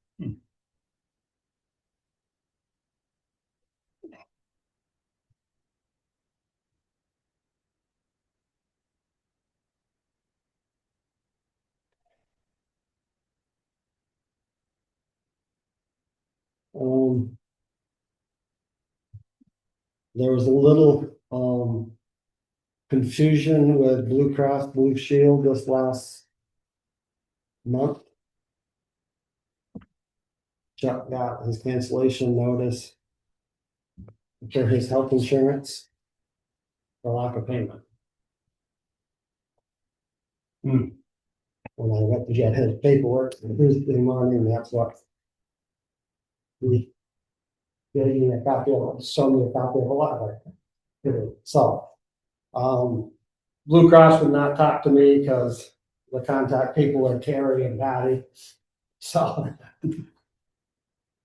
Um, there was a little, confusion with Blue Cross Blue Shield this last month. Chuck got his cancellation notice for his health insurance for lack of payment. When I went to get his paperwork Tuesday morning, that's what he gave me a copy of, showed me a copy of a letter. So, Blue Cross would not talk to me because the contact people are Terry and Patty. So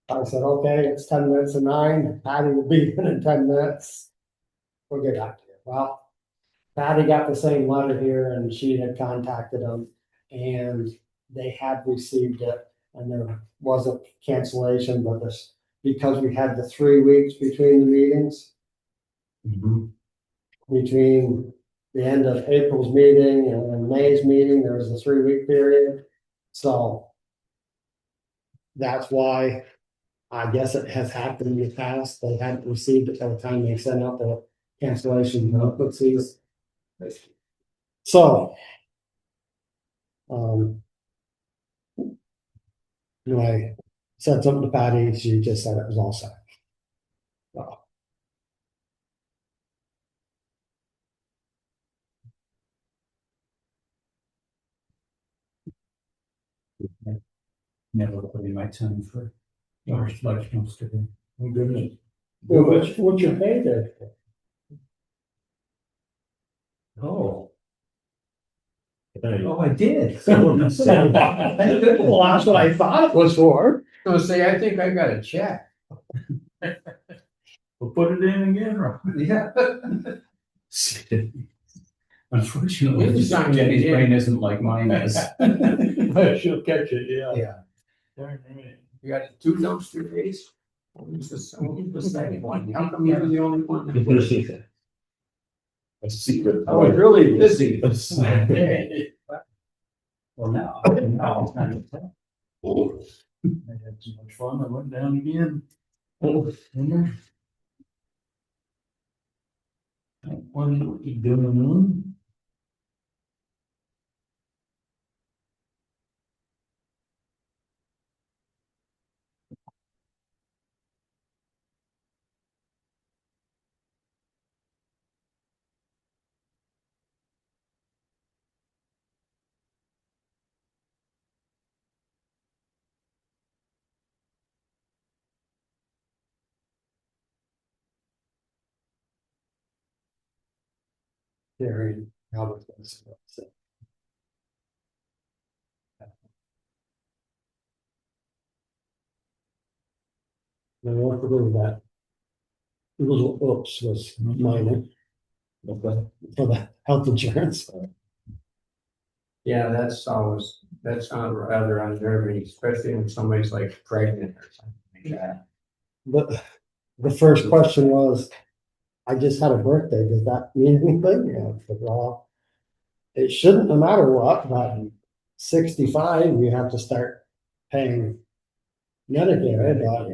I said, okay, it's 10 minutes to 9. Patty will be in 10 minutes. We'll get back to you. Well, Patty got the same letter here and she had contacted them and they had received it and there was a cancellation, but this, because we had the 3 weeks between the meetings, between the end of April's meeting and May's meeting, there was a 3-week period. So that's why I guess it has happened in the past. They hadn't received it by the time they sent out the cancellation notices. So, when I said something to Patty, she just said it was all set. So, Never put in my time for large most of it. Oh, goodness. well, what's your pay there? Oh, Hey, I did. Well, that's what I thought it was for. So say, I think I got a check. We'll put it in again, Rob. Yeah. Unfortunately, We designed it, Jenny's yeah. brain isn't like mine is. She'll catch it, yeah. Yeah. Darn right. You got 2 dumpster days? Who's the second one? How come you're the only one? a secret. I was really busy. Well, now it's time to tell. I had so much fun, I went down again. Remember? What are you doing? Terry, Albert. No, what to do with that? little oops was minor Okay. for the health insurance. Yeah, that's rather unnerving, especially when somebody's like pregnant or something like that. But the first question was, I just had a birthday, does that mean anything? Yeah, I said, well, it shouldn't no matter what, but 65, you have to start paying Medicare, but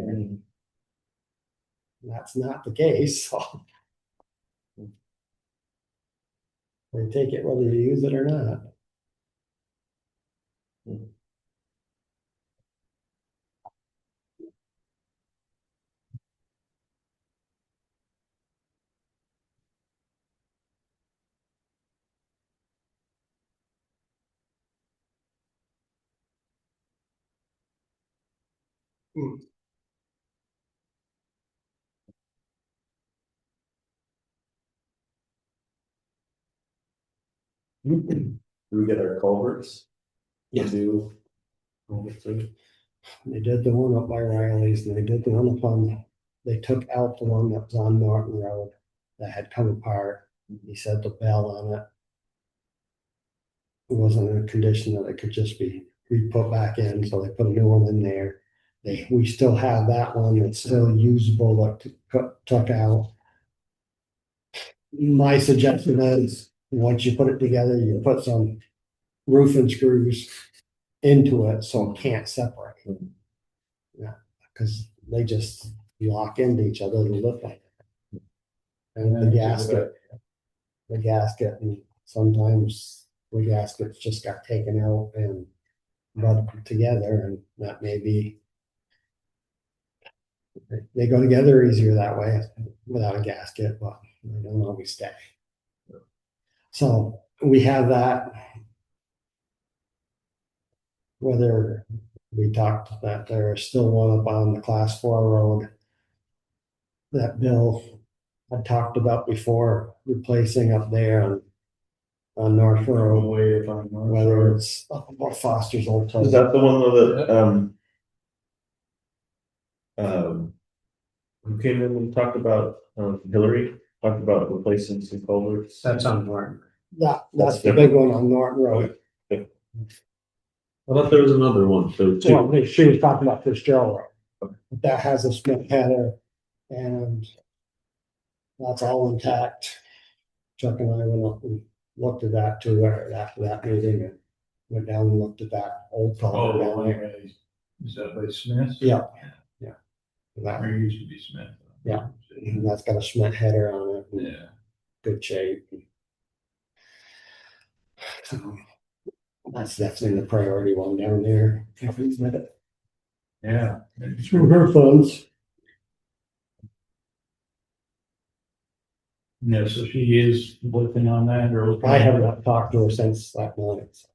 that's not the case, so. They take it whether you use it or not. Do we get our culverts? Yes. Do culverts too? They did the one up by Riley's, and they did the one up on, they took out the one that was on Norton Road that had come apart. He said the bell on it wasn't in a condition that it could just be re-put back in, so they put a new one in there. We still have that one that's still usable, that took out. My suggestion is, once you put it together, you put some roofing screws into it so it can't separate. Yeah, because they just lock into each other to look like it. And the gasket, and sometimes the gaskets just got taken out and rubbed together, and that may be, they go together easier that way without a gasket, but they don't always stay. So we have that. Whether we talked that there's still one up on the class 4 road that Bill had talked about before, replacing up there on North Road, whether it's up above Foster's old place. Is that the one though that, who came in and talked about, Hillary, talked about replacing some culverts? That's on Norton. That's the big one on Norton Road. I thought there was another one, so two. Well, she was talking about Fitzgerald Road. That has a split header, and that's all intact. Chuck and I went up and looked at that too, after that meeting, and went down and looked at that old culvert down there. Is that by Smith? Yeah. Or it used to be Smith. Yeah. And that's got a cement header on it. And Yeah. good shape. So that's definitely the priority one down there. Yeah. Through her funds. Yeah, so she is working on that, or? I have not talked to her since that night. So.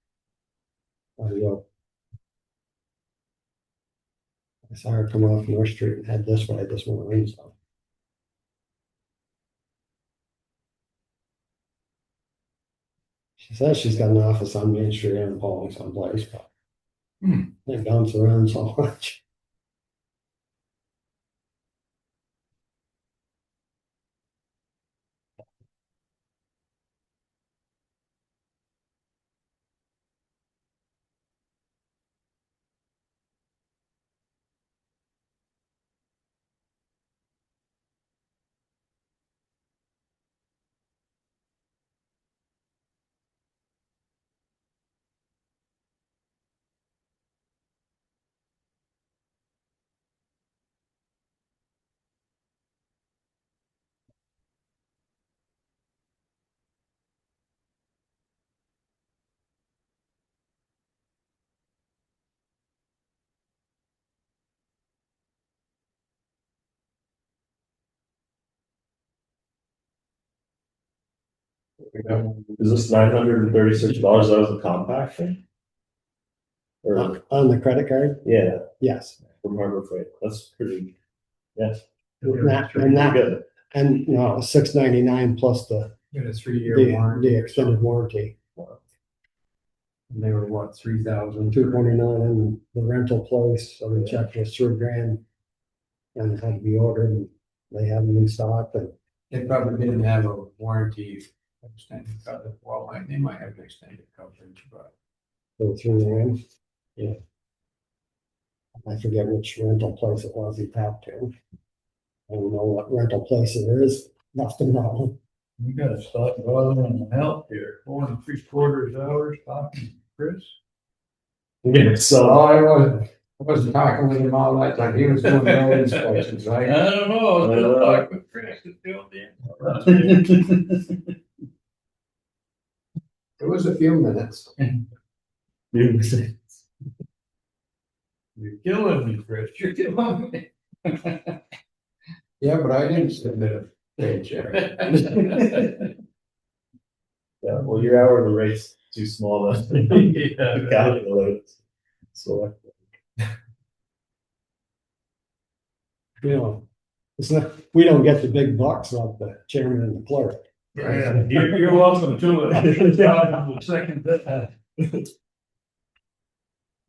I will. I saw her come off North Street and head this way this morning, so. She says she's got an office on Main Street and Pauling someplace, but they bounce around so much. Is this $936? That was a compact thing? Or, On the credit card, yeah, yes. from Harbor Freight, that's pretty, yes. And no, $699 plus the In a 3-year warranty. the extended warranty. And they were what, 3,000? $249, and the rental place, so the check was $3,000. And it had to be ordered, and They have them in stock, and They probably didn't have a warranty extended coverage, well, they might have an extended coverage, but. go through them. Yeah. I forget which rental place it was he talked to. I don't know what rental place it is, nothing wrong. You gotta stop bothering the help here, 4 3/4 hours talking to Chris. Yeah, So I wasn't talking with him all that time, he was doing road inspections, I right? don't know, I was still talking with Chris until then. It was a few minutes. You're killing me, Chris, you're killing me. Yeah, but I didn't submit a paycheck. Yeah, well, your hourly rate's too small to Yeah. calculate. So, You know, it's not, we don't get the big bucks off the chairman and the clerk. Yeah, you're welcome to it. Second,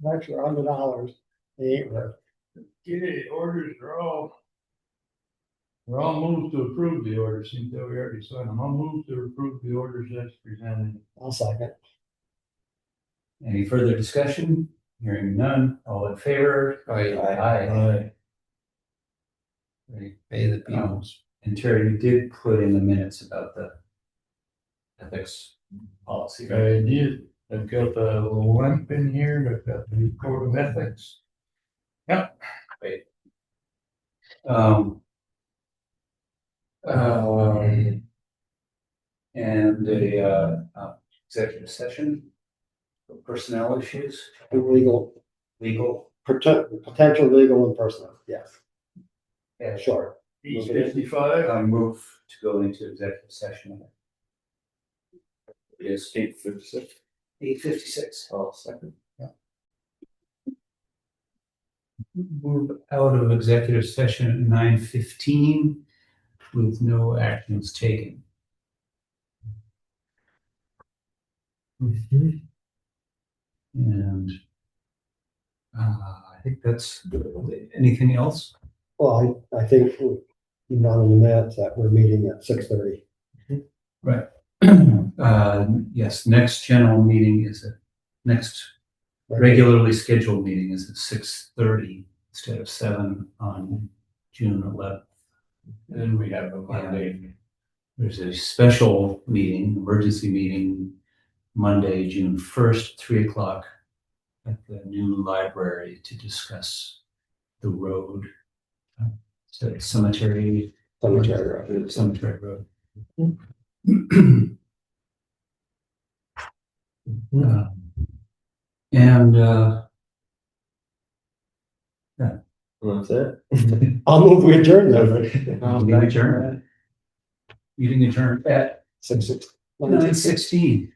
Extra $100, they ain't worth. okay, orders are all. We're all moved to approve the orders, seems that we already signed them. I'll move to approve the orders as presented. I'll second. Any further discussion? Hearing none, all in favor? Aye. Right. Pay the bills. And Terry, you did put in the minutes about the ethics policy, right? I did, I've got the lump in here, I've got the code of ethics. Yep. Um, Um, and the executive session, for personnel issues, Legal, legal. potential legal and personal, yes, Yeah, sure. E55, I move to go into executive session. It is 8:56. 8:56. I'll second. Move out of executive session at 9:15 with no actions taken. And I think that's, anything else? Well, I think we not on the minutes that we're meeting at 6:30. Right. Yes, next general meeting is next regularly scheduled meeting is at 6:30 instead of 7 on June 11th. then we have a Monday. There's a special meeting, emergency meeting, Monday, June 1st, 3 o'clock at the new library to discuss the road. Cemetery Road. And That's it. I'll move we adjourn then. meeting adjourned. Meeting adjourned at 6:16. 9:16.